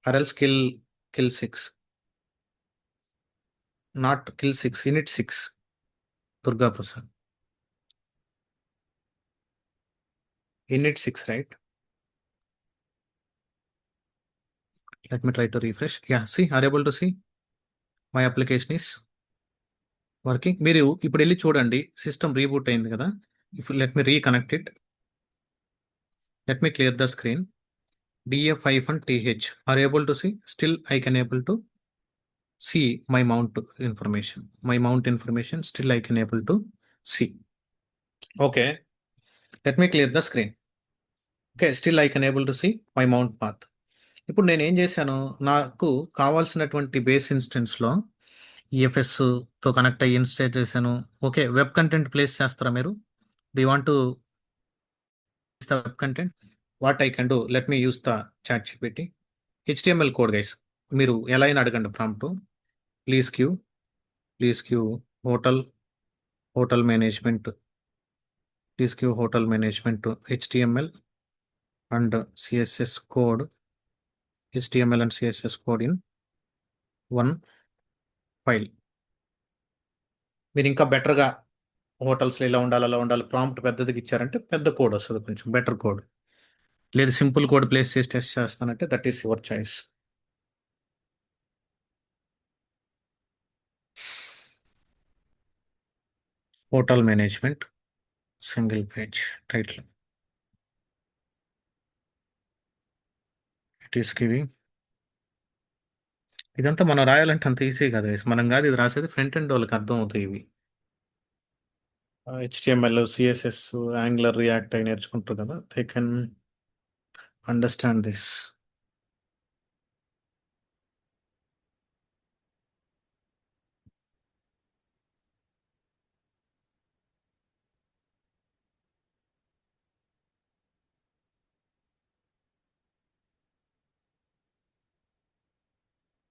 Or else kill 6. Not kill 6, init 6. Durga Prasad. Init 6, right? Let me try to refresh. Yeah, see, are you able to see? My application is working. మీరు ఇప్పుడు వెళ్ళి చూడండి, system reboot అయింది కదా. If let me reconnect it, let me clear the screen. df-th. Are you able to see? Still I can able to see my mount information. Still I can able to see. Okay, let me clear the screen. Okay, still I can able to see my mount path. ఇప్పుడు నేను ఏం చేశాను, నాకు కావాల్సినటువంటి base ఇన్స్టెన్స్లో EFS తో connect అయ్యి ఇన్స్టేట్ చేశాను. ఓకే, వెబ్ కంటెంట్ ప్లేస్ చేస్తారా మీరు? Do want to the web content? What I can do, let me use the ChatGPT. HTML code guys, మీరు ఎలా అయినా అడగండి ప్రాంప్ట్. ప్లీజ్ క్యూ hotel management, HTML and CSS code, in one file. మీరు ఇంకా బెటర్గా హోటల్స్లో ఇలా ఉండాలి అలా ఉండాలి ప్రాంప్ట్ పెద్దదిగా ఇచ్చారంటే పెద్ద కోడ్ వస్తుంది, కొంచెం బెటర్ కోడ్. లేదు సింపుల్ కోడ్ ప్లేస్ చేసి టెస్ట్ చేస్తానంటే that is your choice. Hotel management, single page title, it is giving. ఇదంతా మనం రాయాలంటే అంత ఈజీ కాదు, మనం కాదు ఇది రాసేది, ఫ్రంట్ ఎండ్ వాళ్ళకి అర్థం అవుతాయి ఇవి. HTML, CSS, యాంగులర్, రియాక్ట్ అయి నేర్చుకుంటారు కదా, they can understand this.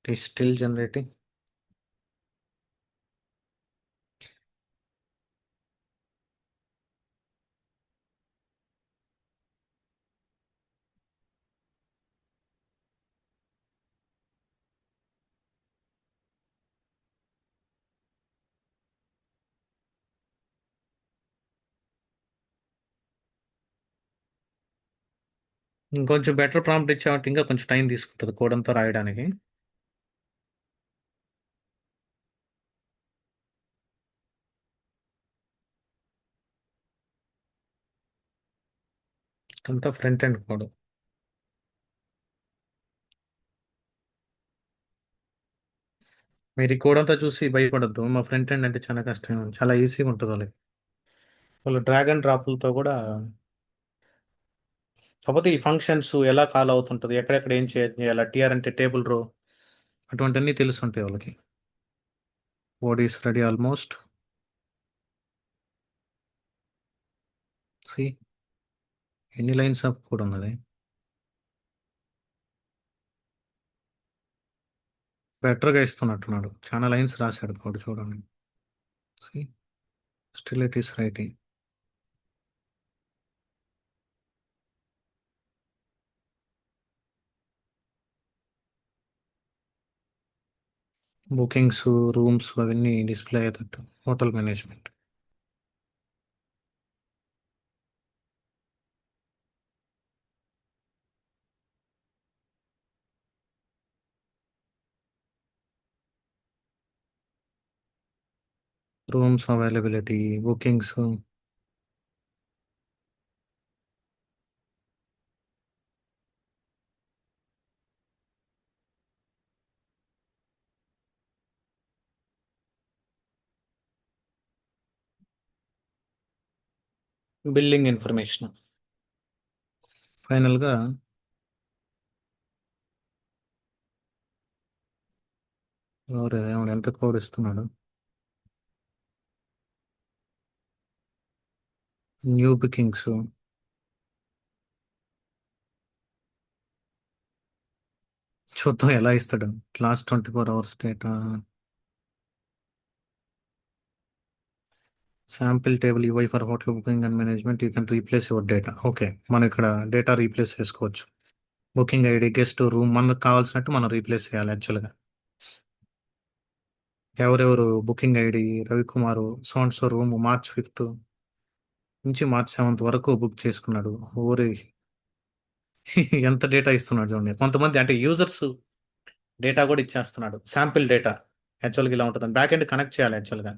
It is still generating. ఇంకొంచెం బెటర్ ప్రాంప్ట్ ఇచ్చామంటే ఇంకా కొంచెం టైం తీసుకుంటుంది కోడ్ అంతా రాయడానికి. అంతా ఫ్రంట్ ఎండ్ కోడ్. మీరు ఈ కోడ్ అంతా చూసి భయపడద్దు, మా ఫ్రంట్ ఎండ్ అంటే చాలా కష్టం, చాలా ఈజీగా ఉంటుంది వాళ్ళకి. వాళ్ళు డ్రాగ్ అండ్ డ్రాప్లతో కూడా, కాకపోతే ఈ ఫంక్షన్స్ ఎలా కాల్ అవుతుంటుంది, ఎక్కడెక్కడ ఏం చేయాలి, టీఆర్ అంటే టేబుల్ రో, అటువంటివన్నీ తెలుస్తుంటాయి వాళ్ళకి. Code is ready almost. See ఎన్ని లైన్స్ ఆఫ్ కోడ్ ఉన్నది. బెటర్గా ఇస్తున్నట్టున్నాడు, చాలా లైన్స్ రాశాడు కోడ్ చూడండి. See still it is writing. Bookings, rooms అవన్నీ డిస్ప్లే అయ్యేటట్టు, hotel management. Rooms availability, bookings. Billing information. ఫైనల్గా ఎవడు ఎంత కోడ్ ఇస్తున్నాడు. New bookings. చూద్దాం ఎలా ఇస్తాడు. Last 24 hours data. Sample table UI for hotel booking and management, you can replace your data. Okay, మనం ఇక్కడ డేటా రీప్లేస్ చేసుకోవచ్చు. బుకింగ్ ఐడి, గెస్ట్, రూమ్ మనకు కావాల్సినట్టు మనం రీప్లేస్ చేయాలి యాక్చువల్గా. ఎవరెవరు booking ID Ravikumar, so room March 5th నుంచి March 7th వరకు బుక్ చేసుకున్నాడు. ఊరి ఎంత డేటా ఇస్తున్నాడు చూడండి. కొంతమంది అంటే యూజర్స్ డేటా కూడా ఇచ్చేస్తున్నాడు, శాంపిల్ డేటా. యాక్చువల్గా ఇలా ఉంటుంది, బ్యాక్ ఎండ్ కనెక్ట్ చేయాలి యాక్చువల్గా.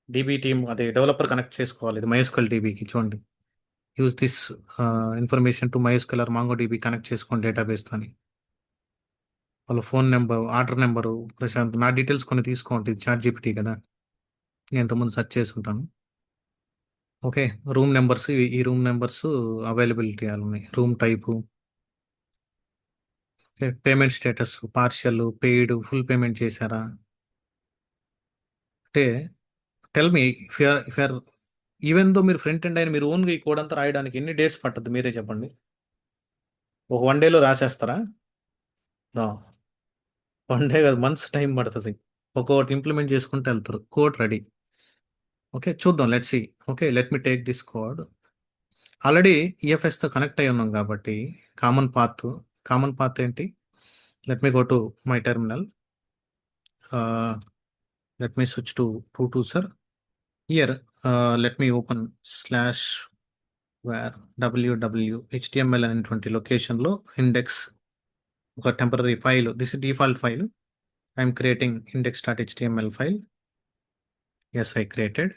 డీబీ టీమ్ అదే డెవలపర్ కనెక్ట్ చేసుకోవాలి ఇది MySQL డీబీకి. చూడండి, use this information to MySQL or Mongo DB, connect చేసుకోండి డేటాబేస్తో అని. వాళ్ళ phone number, order number, Prashant నా డీటెయిల్స్ కొన్ని తీసుకోండి, ఇది చాట్ జీపీటీ కదా, నేను ఇంతకుముందు సెర్చ్ చేసి ఉంటాను. ఓకే, రూమ్ నెంబర్స్, ఈ రూమ్ నెంబర్స్ అవైలబిలిటీ ఉన్నాయి, room type. Okay, payment status, partial, paid, full payment చేశారా అంటే. Tell me, if are even though మీరు ఫ్రంట్ ఎండ్ అయిన మీరు ఓన్గా ఈ కోడ్ అంతా రాయడానికి ఎన్ని డేస్ పట్టదు మీరే చెప్పండి. ఒక 1 డేలో రాసేస్తారా? 1 డే కాదు, మంత్స్ టైం పడుతుంది. ఒక్కొక్కటి ఇంప్లిమెంట్ చేసుకుంటూ వెళ్తారు, కోడ్ రెడీ. ఓకే చూద్దాం, let see. Okay, let me take this code. Already ఈఎఫ్ఎస్తో కనెక్ట్ అయి ఉన్నాం కాబట్టి కామన్ పాత్. కామన్ పాత్ ఏంటి? Let me go to my terminal. Let me switch to sir. Here let me open slash var www.html అనేటువంటి లొకేషన్లో index, ఒక temporary file, this default file. I'm creating index.html file. Yes, I created.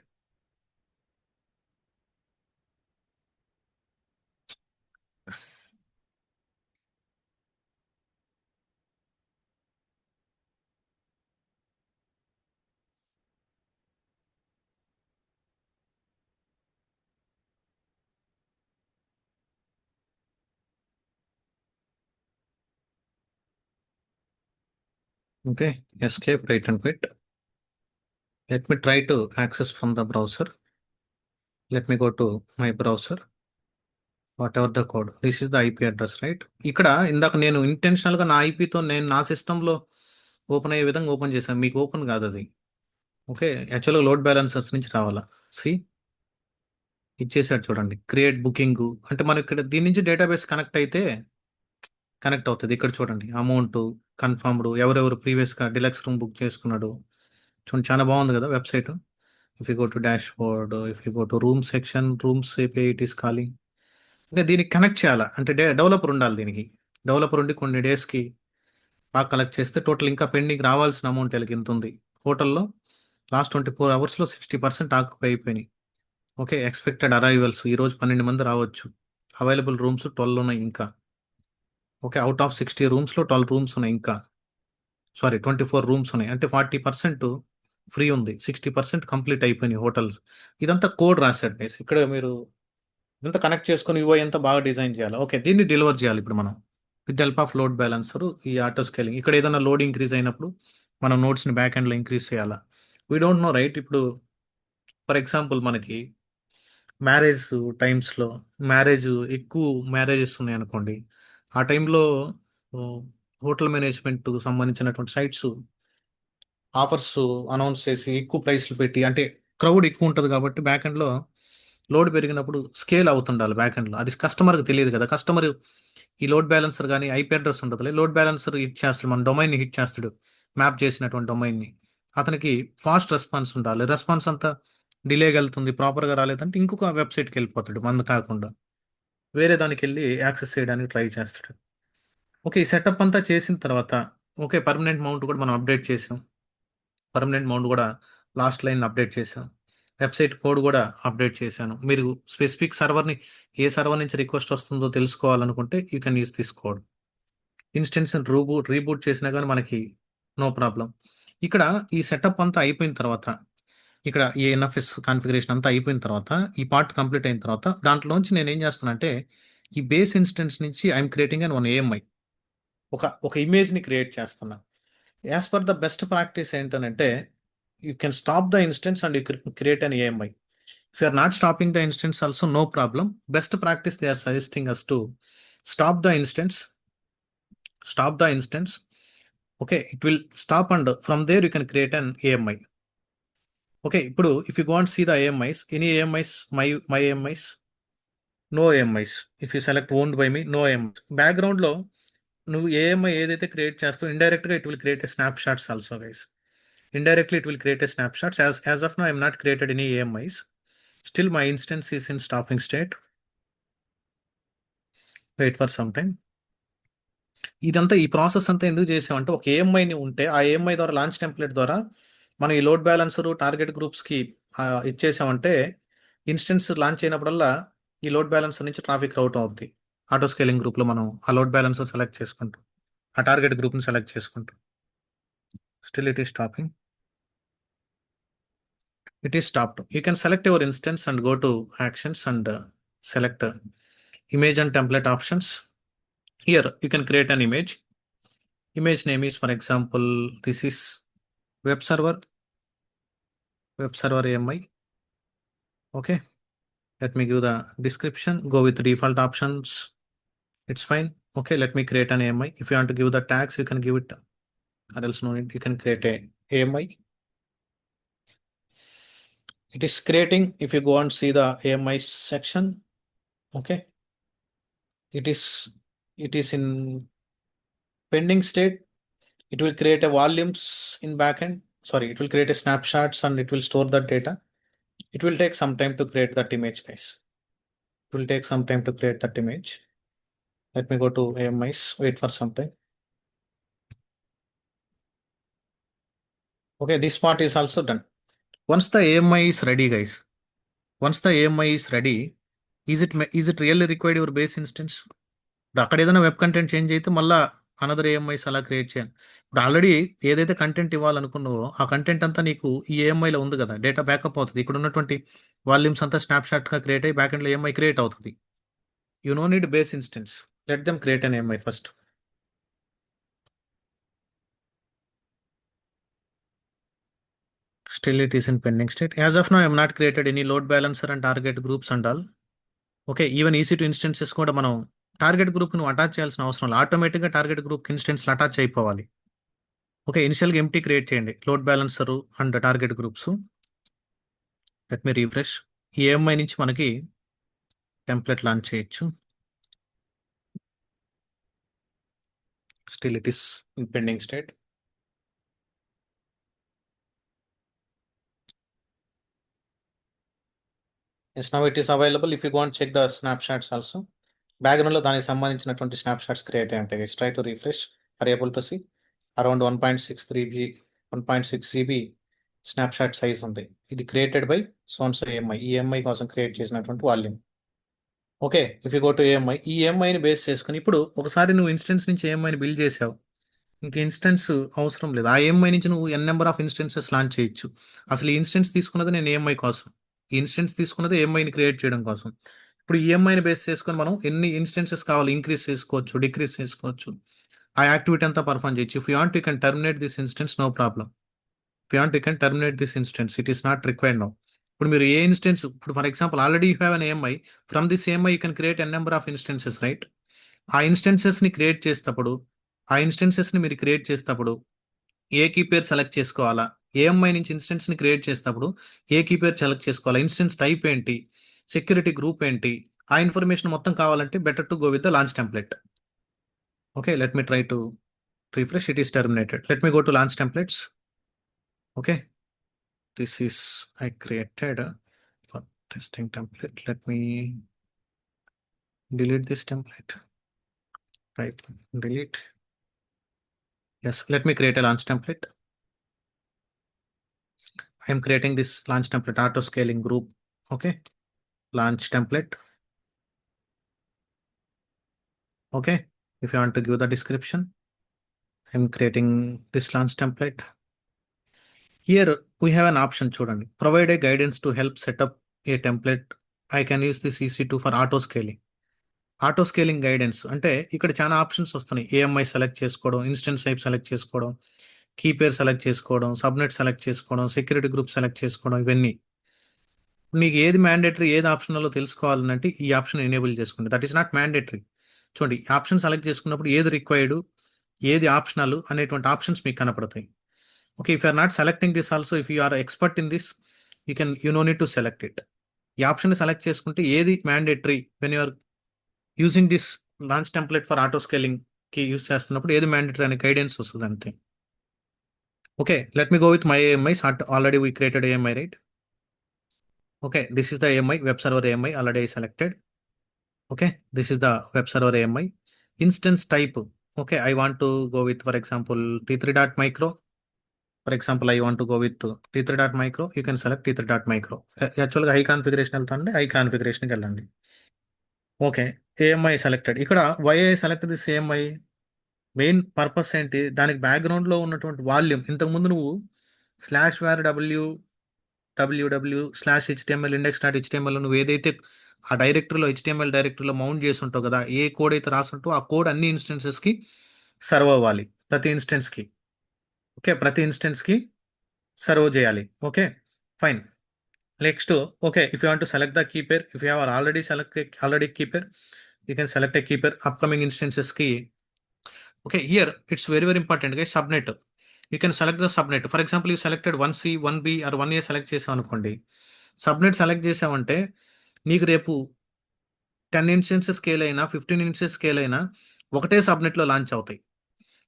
Okay, escape, right and quit. Let me try to access from the browser. Let me go to my browser. Whatever the code, this is the IP address, right? ఇక్కడ ఇందాక నేను ఇంటెన్షనల్గా నా ఐపీతో నేను నా సిస్టంలో open అయ్యే విధంగా open చేశాను, మీకు ఓపెన్ కాదు అది. ఓకే, యాక్చువల్గా లోడ్ బ్యాలెన్సర్స్ నుంచి రావాలా. సి ఇచ్చేసాడు చూడండి, క్రియేట్ బుకింగ్ అంటే మనం ఇక్కడ దీని నుంచి డేటాబేస్ కనెక్ట్ అయితే కనెక్ట్ అవుతుంది. ఇక్కడ చూడండి, అమౌంట్ కన్ఫర్మ్డ్, ఎవరెవరు ప్రీవియస్గా డిలక్స్ రూమ్ బుక్ చేసుకున్నాడు. చూడండి, చాలా బాగుంది కదా website. If you go to dash board, if you go to room section, rooms API it is calling. ఇంకా దీనికి కనెక్ట్ చేయాలా అంటే డెవలపర్ ఉండాలి దీనికి. డెవలపర్ ఉండి కొన్ని డేస్కి బాగా కలెక్ట్ చేస్తే టోటల్ ఇంకా పెండింగ్ రావాల్సిన అమౌంట్ వీళ్ళకి ఇంత ఉంది. హోటల్లో లాస్ట్ 24 అవర్స్లో 60% ఆక్యుపై అయిపోయినాయి. ఓకే, ఎక్స్పెక్టెడ్ అరైవల్స్ ఈరోజు 12 మంది రావచ్చు. అవైలబుల్ రూమ్స్ 12 ఉన్నాయి ఇంకా. ఓకే, అవుట్ ఆఫ్ 60 రూమ్స్లో 12 రూమ్స్ ఉన్నాయి ఇంకా. సారీ, 24 రూమ్స్ ఉన్నాయి అంటే 40% ఫ్రీ ఉంది, 60% కంప్లీట్ అయిపోయినాయి హోటల్స్. ఇదంతా కోడ్ రాశాడు గైస్. ఇక్కడ మీరు ఇదంతా కనెక్ట్ చేసుకుని యూఐ ఎంత బాగా డిజైన్ చేయాలి. ఓకే, దీన్ని డెలివర్ చేయాలి ఇప్పుడు మనం with help of load balancer, ఈ ఆటో స్కేలింగ్. ఇక్కడ ఏదైనా లోడ్ ఇంక్రీజ్ అయినప్పుడు మనం నోట్స్ని బ్యాక్ ఎండ్లో ఇంక్రీజ్ చేయాలా. We don't know right. ఇప్పుడు ఫర్ ఎగ్జాంపుల్ మనకి మ్యారేజ్ టైమ్స్లో మ్యారేజ్ ఎక్కువ మ్యారేజెస్ ఉన్నాయి అనుకోండి. ఆ టైంలో హోటల్ మేనేజ్మెంట్ సంబంధించినటువంటి సైట్స్ ఆఫర్స్ అనౌన్స్ చేసి ఎక్కువ ప్రైస్లు పెట్టి, అంటే క్రౌడ్ ఎక్కువ ఉంటుంది కాబట్టి బ్యాక్ ఎండ్లో లోడ్ పెరిగినప్పుడు స్కేల్ అవుతుండాలి బ్యాక్ ఎండ్లో. అది కస్టమర్కి తెలియదు కదా. కస్టమర్ ఈ లోడ్ బ్యాలెన్సర్ కానీ ఐపీ అడ్రస్ ఉంటుంది, లోడ్ బ్యాలెన్సర్ హిట్ చేస్తాడు, మన డొమైన్ని హిట్ చేస్తాడు, మ్యాప్ చేసినటువంటి డొమైన్ని. అతనికి ఫాస్ట్ రెస్పాన్స్ ఉండాలి. రెస్పాన్స్ అంతా డిలేగా వెళ్తుంది, ప్రాపర్గా రాలేదంటే ఇంకొక వెబ్సైట్కి వెళ్ళిపోతాడు, మంది కాకుండా వేరే దానికి వెళ్ళి యాక్సెస్ చేయడానికి ట్రై చేస్తాడు. ఓకే, ఈ సెటప్ అంతా చేసిన తర్వాత ఓకే, పర్మనెంట్ మౌంట్ కూడా మనం అప్డేట్ చేసాం. పర్మనెంట్ మౌంట్ కూడా లాస్ట్ లైన్ అప్డేట్ చేసాం. వెబ్సైట్ కోడ్ కూడా అప్డేట్ చేశాను. మీరు స్పెసిఫిక్ సర్వర్ని ఏ సర్వర్ నుంచి రిక్వెస్ట్ వస్తుందో తెలుసుకోవాలనుకుంటే you can use this code. Instance reboot చేసినా కానీ మనకి నో ప్రాబ్లం. ఇక్కడ ఈ సెటప్ అంతా అయిపోయిన తర్వాత, ఇక్కడ ఈ ఎన్ఎఫ్ఎస్ కాన్ఫిగరేషన్ అంతా అయిపోయిన తర్వాత, ఈ పార్ట్ కంప్లీట్ అయిన తర్వాత దాంట్లోంచి నేను ఏం చేస్తానంటే ఈ బేస్ ఇన్స్టెన్స్ నుంచి ఐఎమ్ క్రియేటింగ్ అని 1 AMI ఒక ఇమేజ్ని క్రియేట్ చేస్తున్నా. As per the best practice ఏంటనంటే you can stop the instance and you create an AMI. If you are not stopping the instance also no problem. Best practice they are suggesting us to stop the instance. Okay, it will stop and from there you can create an AMI. Okay, ఇప్పుడు if you want see the AMIs, any AMIs, my AMIs, no AMIs. If you select owned by me, no AMIs. బ్యాక్గ్రౌండ్లో నువ్వు AMI ఏదైతే create చేస్తావు ఇండైరెక్ట్గా it will create a snapshots also guys. Indirectly, it will create a snapshots. As of now, I am not created any AMIs. Still, my instance is in stopping state. Wait for some time. ఇదంతా ఈ process అంతా ఎందుకు చేసామంటే ఒక ఏఎంఐని ఉంటే ఆ AMI ద్వారా launch template ద్వారా మనం ఈ లోడ్ బ్యాలెన్సర్ టార్గెట్ గ్రూప్స్కి ఇచ్చేసామంటే ఇన్స్టెన్స్ లాంచ్ అయినప్పుడల్లా ఈ లోడ్ బ్యాలెన్సర్ నుంచి ట్రాఫిక్ రౌట్ అవుద్ది. ఆటో స్కేలింగ్ గ్రూప్లో మనం ఆ లోడ్ బ్యాలెన్సర్ సెలెక్ట్ చేసుకుంటాం, ఆ టార్గెట్ గ్రూప్ని సెలెక్ట్ చేసుకుంటాం. Still it is stopping. It is stopped. You can select your instance and go to actions and select image and template options. Here you can create an image. Image name is, for example, this is web server AMI. Okay, let me give the description. Go with default options. It's fine. Okay, let me create an AMI. If you want to give the tags, you can give it, or else no need. You can create a AMI. It is creating. If you go and see the AMI section, okay, it is in pending state. It will create a volumes in backend. Sorry, it will create a snapshots and it will store that data. It will take some time to create that image, guys. It will take some time to create that image. Let me go to AMIs. Wait for some time. Okay, this part is also done. Once the AMI is ready, guys. Once the AMI is ready, is it really required your base instance? ఇప్పుడు అక్కడ ఏదైనా web content change అయితే మళ్ళీ another ఏఎంఐస్ అలా create చేయాలి. ఇప్పుడు already ఏదైతే content ఇవ్వాలనుకున్నావో ఆ కంటెంట్ అంతా నీకు ఈ ఏఎంఐలో ఉంది కదా, డేటా బ్యాకప్ అవుతుంది. ఇక్కడ ఉన్నటువంటి వాల్యూమ్స్ అంతా స్నాప్షాట్గా క్రియేట్ అయ్యి బ్యాక్ ఎండ్లో ఏఎంఐ క్రియేట్ అవుతుంది. You no need base instance. Let them create an AMI first. Still it is in pending state. As of now I am not created any load balancer and target groups and all. Okay, even EC2 instances కూడా మనం target group నువ్వు attach చేయాల్సిన అవసరం లేదు. ఆటోమేటిక్గా target group ఇన్స్టెన్స్లు attach అయిపోవాలి. Okay, ఇనిషియల్గా empty create చేయండి load balancer and target groups. Let me refresh. ఈ ఏఎంఐ నుంచి మనకి టెంప్లెట్ లాంచ్ చేయొచ్చు. Still it is in pending state. Yes, now it is available. If you go and check the snapshots also, బ్యాక్గ్రౌండ్లో దానికి సంబంధించినటువంటి snap shots create అయ్యి ఉంటాయి. Try to refresh are able to see around 1.63 1.6 GB snapshot size ఉంది. ఇది created by సోన్స్ AMI. ఈ AMI కోసం క్రియేట్ చేసినటువంటి volume. Okay, if you go to AMI, ఈ ఏఎంఐని బేస్ చేసుకుని ఇప్పుడు ఒకసారి నువ్వు ఇన్స్టెన్స్ నుంచి ఏఎంఐని బిల్డ్ చేసావు, ఇంక ఇన్స్టెన్స్ అవసరం లేదు. ఆ ఏఎంఐ నుంచి నువ్వు ఎన్ నెంబర్ ఆఫ్ ఇన్స్టెన్సెస్ లాంచ్ చేయొచ్చు. అసలు ఈ ఇన్స్టెన్స్ తీసుకున్నది నేను ఏఎంఐ కోసం, ఈ ఇన్స్టెన్స్ తీసుకున్నది ఏఎంఐని క్రియేట్ చేయడం కోసం. ఇప్పుడు ఈఎంఐని బేస్ చేసుకొని మనం ఎన్ని ఇన్స్టెన్సెస్ కావాలి ఇంక్రీజ్ చేసుకోవచ్చు, డిక్రీజ్ చేసుకోవచ్చు, ఆ యాక్టివిటీ అంతా పర్ఫామ్ చేయొచ్చు. If you want you can terminate this instance, no problem. If you want you can terminate this instance, it is not required now. ఇప్పుడు మీరు ఏ ఇన్స్టెన్స్, ఇప్పుడు for example already you have an AMI, from this AMI you can create N number of instances, right? ఆ ఇన్స్టెన్సెస్ని create చేసేటప్పుడు, ఆ ఇన్స్టెన్సెస్ని మీరు క్రియేట్ చేసేటప్పుడు ఏ కీ పేరు సెలెక్ట్ చేసుకోవాలా, ఏఎంఐ నుంచి ఇన్స్టెన్స్ని క్రియేట్ చేసేటప్పుడు ఏ కీ పేరు సెలెక్ట్ చేసుకోవాలా, ఇన్స్టెన్స్ టైప్ ఏంటి, సెక్యూరిటీ గ్రూప్ ఏంటి, ఆ ఇన్ఫర్మేషన్ మొత్తం కావాలంటే better to go with the launch template. Okay, let me try to refresh. It is terminated. Let me go to launch templates. Okay, this is I created for testing template. Let me delete this template. Type delete. Yes, let me create a launch template. I am creating this launch template auto scaling group. Okay, launch template. Okay, if you want to give the description, I am creating this launch template. Here we have an option చూడండి, provide a guidance to help set up a template. I can use this EC2 for auto scaling. Auto scaling guidance అంటే ఇక్కడ చాలా options వస్తున్నాయి. AMI select చేసుకోవడం, instance type select చేసుకోవడం, key pair select చేసుకోవడం, subnet select చేసుకోవడం, security group select చేసుకోవడం, ఇవన్నీ మీకు ఏది మ్యాండేటరీ ఏది ఆప్షనల్లో తెలుసుకోవాలంటే ఈ ఆప్షన్ ఎనేబుల్ చేసుకోండి. That is not mandatory. చూడండి, ఆప్షన్ సెలెక్ట్ చేసుకున్నప్పుడు ఏది రిక్వైర్డ్, ఏది ఆప్షనల్ అనేటువంటి ఆప్షన్స్ మీకు కనపడతాయి. Okay, if you are not selecting this also, if you are expert in this, you no need to select it. ఈ option select చేసుకుంటే ఏది mandatory when you are using this launch template for auto scaling కి use చేస్తున్నప్పుడు ఏది mandatory అనే guidance వస్తుంది అంతే. Okay, let me go with my AMIs. Already we created AMI, right? Okay, this is the AMI, web server AMI already selected. Okay, this is the web server AMI. Instance type, okay, I want to go with for example T3.micro. For example I want to go with T3.micro. You can select T3.micro. యాక్చువల్గా high configuration వెళ్తాండి, high కాన్ఫిగరేషన్కి వెళ్ళండి. Okay, AMI selected. ఇక్కడ why I select this AMI, main purpose ఏంటి, దానికి బ్యాక్గ్రౌండ్లో ఉన్నటువంటి volume. ఇంతకుముందు నువ్వు /var/www/html index.html నువ్వు ఏదైతే ఆ డైరెక్టరీలో HTML డైరెక్టరీలో మౌంట్ చేసి ఉంటావు కదా, ఏ కోడ్ అయితే రాసుంటో ఆ కోడ్ అన్ని ఇన్స్టెన్సెస్కి సర్వ్ అవ్వాలి, ప్రతి ఇన్స్టెన్స్కి. ఓకే, ప్రతి ఇన్స్టెన్స్కి సర్వ్ చేయాలి. Okay, fine. Next, okay, if you want to select the key pair, if you have already key pair, you can select a key pair upcoming ఇన్స్టెన్సెస్కి. Okay, here it's very important గా subnet. You can select the subnet. For example you selected 1C 1B or 1A select చేసావు అనుకోండి, subnet select చేసావంటే నీకు రేపు 10 instances scale అయినా 15 instance scale అయినా ఒకటే సబ్నెట్లో లాంచ్ అవుతాయి.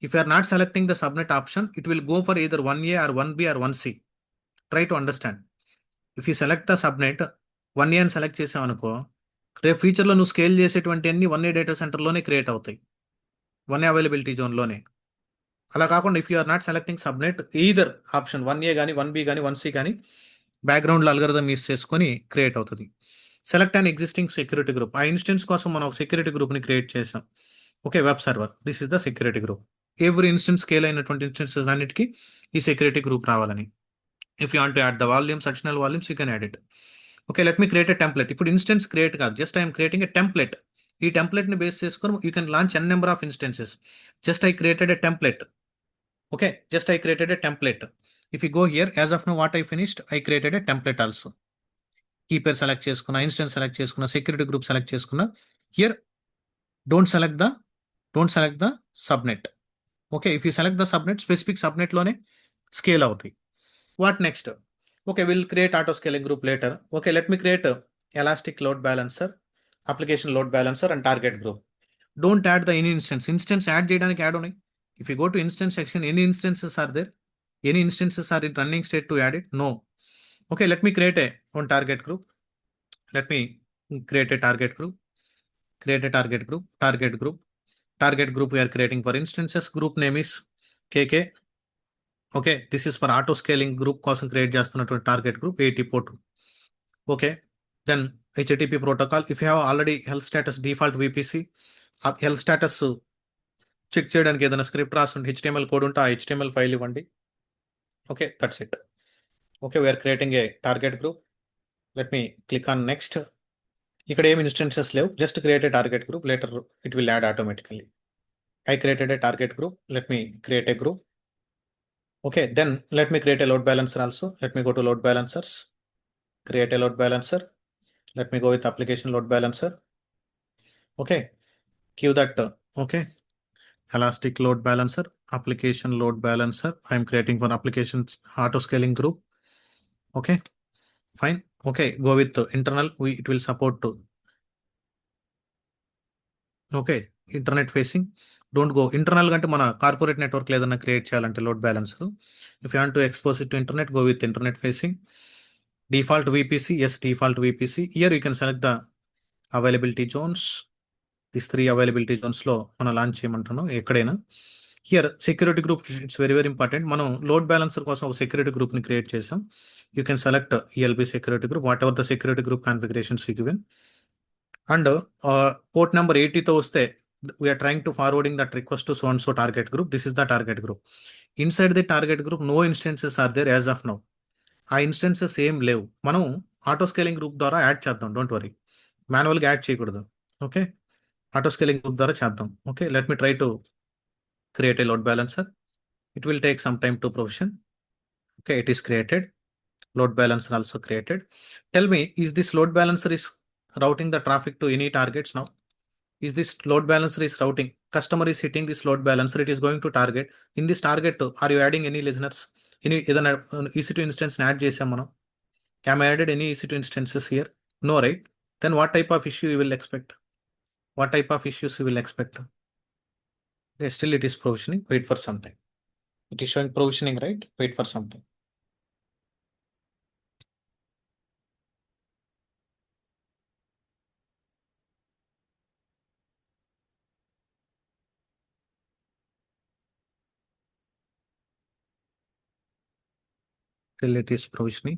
If you are not selecting the subnet option, it will go for either 1A or 1B or 1C. Try to understand. If you select the subnet 1A అని select చేసావు అనుకో, రేపు ఫ్యూచర్లో నువ్వు స్కేల్ చేసేటువంటి అన్ని 1A డేటా సెంటర్లోనే క్రియేట్ అవుతాయి, 1A availability జోన్లోనే. అలా కాకుండా if you are not selecting subnet, either option 1A కానీ 1B కానీ 1C కానీ బ్యాక్గ్రౌండ్లో అల్గరిథం యూస్ చేసుకొని క్రియేట్ అవుతుంది. Select and existing security group. ఆ ఇన్స్టెన్స్ కోసం మనం ఒక సెక్యూరిటీ గ్రూప్ని క్రియేట్ చేసాం. Okay, web server, this is the security group. Every instance scale అయినటువంటి ఇన్స్టెన్సెస్ అన్నిటికీ ఈ సెక్యూరిటీ గ్రూప్ రావాలని. If you want to add the volumes, additional volumes, you can add it. Okay, let me create a template. ఇప్పుడు instance create కాదు, just I'm creating a template. ఈ టెంప్లెట్ని base చేసుకొని you can launch N number of instances. Just I created a template. Okay, just I created a template. If you go here, as of now what I finished, I created a template also. Key pair select చేసుకున్నా, instance select చేసుకున్నా, security group select చేసుకున్నా. Here don't select the subnet. Okay, if you select the subnet, specific subnet లోనే scale అవుతాయి. What next? Okay, we'll create auto scaling group later. Okay, let me create a elastic load balancer, application load balancer and target group. Don't add the any instance add చేయడానికి add ఉన్నాయి. If you go to instance section, any instances are there? Any instances are in running state to add it? No. Okay, let me create one target group. Let me create a target group. create a target group. Target group we are creating for instances. Group name is KK. Okay, this is for auto scaling group కోసం create చేస్తున్నటువంటి target group at port. Okay, then HTTP protocol. If you have already health status default VPC, ఆ health status check చేయడానికి ఏదైనా script రాస్తుంటే HTML code ఉంటే ఆ HTML file ఇవ్వండి. Okay, that's it. Okay, we're creating a target group. Let me click on next. ఇక్కడ ఏమి instances లేవు, just create a target group. Later it will add automatically. I created a target group. Let me create a group. Okay, then let me create a load balancer also. Let me go to load balancers, create a load balancer. Let me go with application load balancer. Okay, give that. Okay, elastic load balancer, application load balancer. I am creating for applications auto scaling group. Okay, fine. Okay, go with internal. It will support to. Okay, internet facing. Don't go internal అంటే మన corporate network ఏదైనా create చేయాలంటే load balancer. If you want to expose it to internet, go with internet facing. Default VPC, yes default VPC. Here you can select the availability zones. This 3 availability జోన్స్లో మనం launch చేయమంటున్నాం ఎక్కడైనా. Here security group, it's very very important. మనం load balancer కోసం ఒక security గ్రూప్ని create చేసాం. You can select ELB security group, whatever the security group configurations you given. And port number 80తో వస్తే we're trying to forwarding that request to so and so target group. This is the target group. Inside the target group no instances are there as of now. ఆ instances ఏం లేవు. మనం auto scaling group ద్వారా add చేద్దాం, don't worry. మాన్యువల్గా add చేయకూడదు. Okay, auto scaling group ద్వారా చేద్దాం. Okay, let me try to create A load balancer. It will take some time to provision. Okay, it is created. Load balancer also created. Tell me, is this load balancer is routing the traffic to any targets now? Is this load balancer is routing? Customer is hitting this load balancer, it is going to target. In this target, are you adding any listeners? Any either EC2 instance add chesam manam? Am I added any EC2 instances here? No, right? Then what type of issue you will expect? What type of issues you will expect? Okay, still it is provisioning. Wait for some time. It is showing provisioning, right? Wait for some time. Till it is provisioning.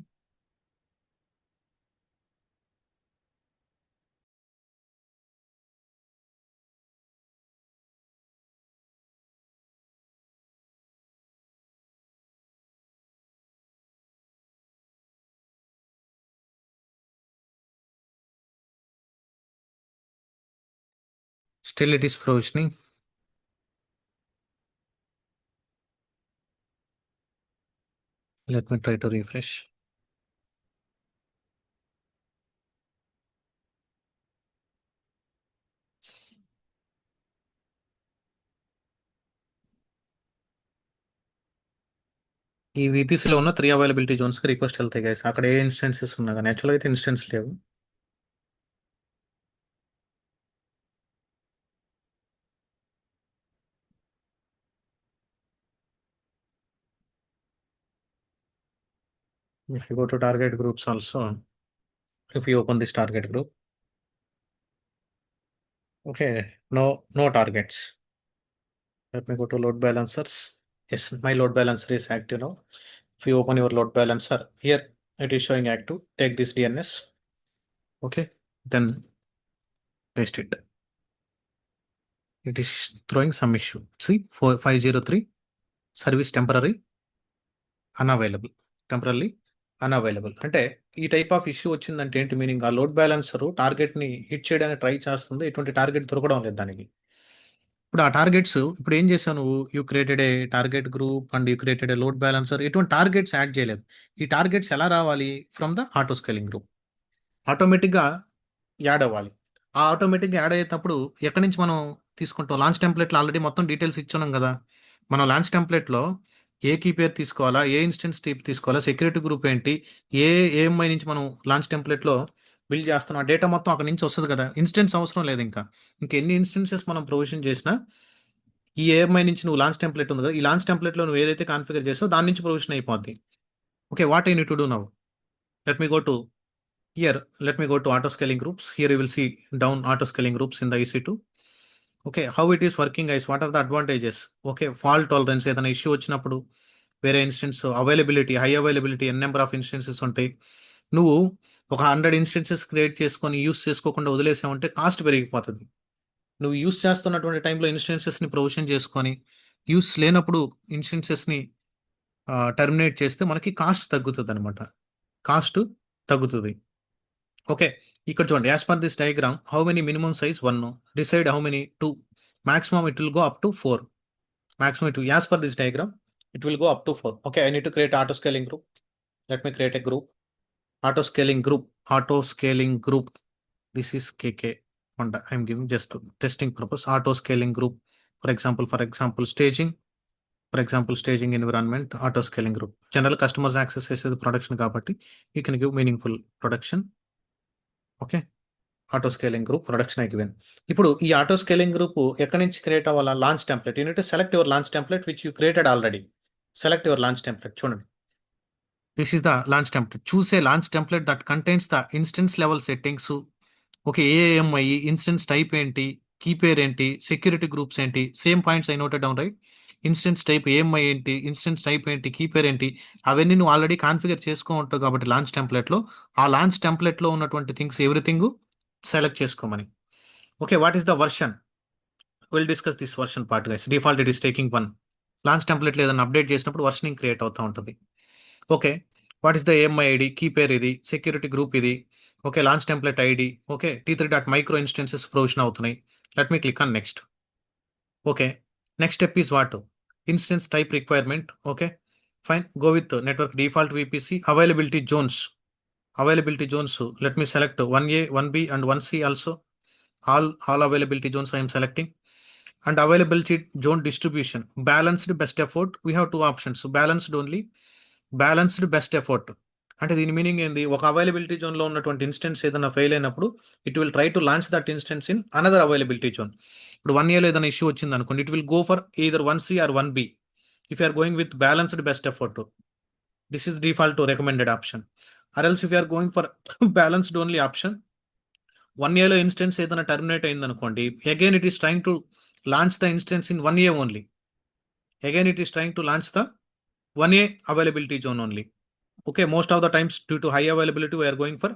Still it is provisioning. Let me try to refresh. ఈ విపిసిలో ఉన్న 3 availability జోన్స్కి request వెళ్తాయి guys. అక్కడ ఏ instances ఉన్నా కానీ యాక్చువల్గా అయితే instance లేవు. If you go to target groups also, if you open this target group, okay, no targets. Let me go to load balancers. Yes, my load balancer is active now. If you open your load balancer, here it is showing active. Take this DNS. Okay, then paste it. It is throwing some issue. See, 503 service temporary unavailable. Temporarily unavailable. అంటే ఈ type of issue వచ్చిందంటే ఏంటి meaning? ఆ load balancer టార్గెట్ని hit చేయడానికి try చేస్తుంది, ఎటువంటి target దొరకడం లేదు దానికి. ఇప్పుడు ఆ టార్గెట్స్ ఇప్పుడు ఏం చేసావు నువ్వు? You created a target group and you created a load balancer. ఎటువంటి టార్గెట్స్ యాడ్ చేయలేదు. ఈ టార్గెట్స్ ఎలా రావాలి? From the auto scaling group. ఆటోమేటిక్గా యాడ్ అవ్వాలి. ఆ ఆటోమేటిక్గా యాడ్ అయ్యేటప్పుడు ఎక్కడి నుంచి మనం తీసుకుంటాం? లాంచ్ టెంప్లెట్లో ఆల్రెడీ మొత్తం డీటెయిల్స్ ఇచ్చున్నాం కదా. మనం లాంచ్ టెంప్లెట్లో ఏ కీ పేరు తీసుకోవాలా, ఏ ఇన్స్టెన్స్ టైప్ తీసుకోవాలా, సెక్యూరిటీ గ్రూప్ ఏంటి, ఏఎంఐ నుంచి మనం లాంచ్ టెంప్లెట్లో బిల్డ్ చేస్తున్నాం, ఆ డేటా మొత్తం అక్కడ నుంచి వస్తుంది కదా. ఇన్స్టెన్స్ అవసరం లేదు. ఇంకా ఎన్ని ఇన్స్టెన్సెస్ మనం ప్రొవిజన్ చేసినా ఈ ఏఎంఐ నుంచి నువ్వు లాంచ్ టెంప్లెట్ ఉంది కదా, ఈ లాంచ్ టెంప్లెట్లో నువ్వు ఏదైతే కాన్ఫిగర్ చేస్తావో దాని నుంచి ప్రొవిజన్ అయిపోద్ది. Okay, what I need to do now? Let me go to Here, let me go to auto scaling groups. Here you will see down auto scaling groups in the EC2. Okay, how it is working, guys? What are the advantages? Okay, fault tolerance ఏదైనా issue వచ్చినప్పుడు వేరే instance availability, high availability, N number of instances ఉంటాయి. నువ్వు ఒక 100 instances create చేసుకొని use చేసుకోకుండా వదిలేసావంటే cost పెరిగిపోతుంది. నువ్వు యూస్ చేస్తున్నటువంటి టైంలో ఇన్స్టెన్సెస్ని ప్రొవిజన్ చేసుకొని యూస్ లేనప్పుడు ఇన్స్టెన్సెస్ని టర్మినేట్ చేస్తే మనకి కాస్ట్ తగ్గుతుంది అనమాట. కాస్ట్ తగ్గుతుంది. ఓకే, ఇక్కడ చూడండి, as per this diagram how many minimum size 1, decide how many 2, maximum it will go up to 4. Maximum it will, as per this diagram, it will go up to 4. Okay, I need to create auto scaling group. Let me create a group. Auto scaling group. Auto scaling group. This is KK. And I'm giving just testing purpose. Auto scaling group. For example, staging. For example, staging environment. Auto scaling group. General customers access the production కాబట్టి you can give meaningful production. Okay. Auto scaling group production given. ఇప్పుడు ఈ auto scaling group ఎక్కడి నుంచి create అవ్వాలా? Launch template. You need select your launch template which you created already. Select your launch template. చూడండి, this is the launch template. Choose a launch template that contains the instance level settings. Okay, AMI, instance type ఏంటి, key pair ఏంటి, security groups ఏంటి, same points I noted down, right? Instance type AMI ఏంటి, instance type ఏంటి, key pair ఏంటి, అవన్నీ నువ్వు already configure చేసుకో ఉంటావు కాబట్టి లాంచ్ టెంప్లెట్లో ఆ లాంచ్ టెంప్లెట్లో ఉన్నటువంటి థింగ్స్ ఎవ్రీథింగ్ సెలెక్ట్ చేసుకోమని. Okay, what is the version? Will discuss this version part, guys. Default it is taking 1. Launch టెంప్లెట్లో ఏదైనా అప్డేట్ చేసినప్పుడు వర్షనింగ్ క్రియేట్ అవుతూ ఉంటుంది. Okay, what is the AMI ID, key pair ఇది, security group ఇది. Okay, launch template ID. Okay, T3.micro instances provision అవుతున్నాయి. Let me click on next. Okay, next step is what? Instance type requirement. Okay, fine. Go with network default VPC. Availability Jones. Availability zones. Let me select 1A, 1B and 1C also. All availability zones I am selecting. And availability zone distribution. Balanced best effort. We have two options. Balanced only. Balanced best effort. అంటే దీని meaning ఏంది? ఒక availability జోన్లో ఉన్నటువంటి instance ఏదైనా fail అయినప్పుడు it will try to launch that instance in another availability zone. ఇప్పుడు 1Aలో ఏదైనా ఇష్యూ వచ్చింది అనుకోండి, it will go for either 1C or 1B if you are going with balanced best effort. This is default to recommended option. Or else if you are going for balanced only option, 1Aలో instance ఏదైనా terminate అయింది అనుకోండి, again it is trying to launch the instance in 1A only. Again it is trying to launch the 1A availability zone only. Okay, most of the times due to high availability we are going for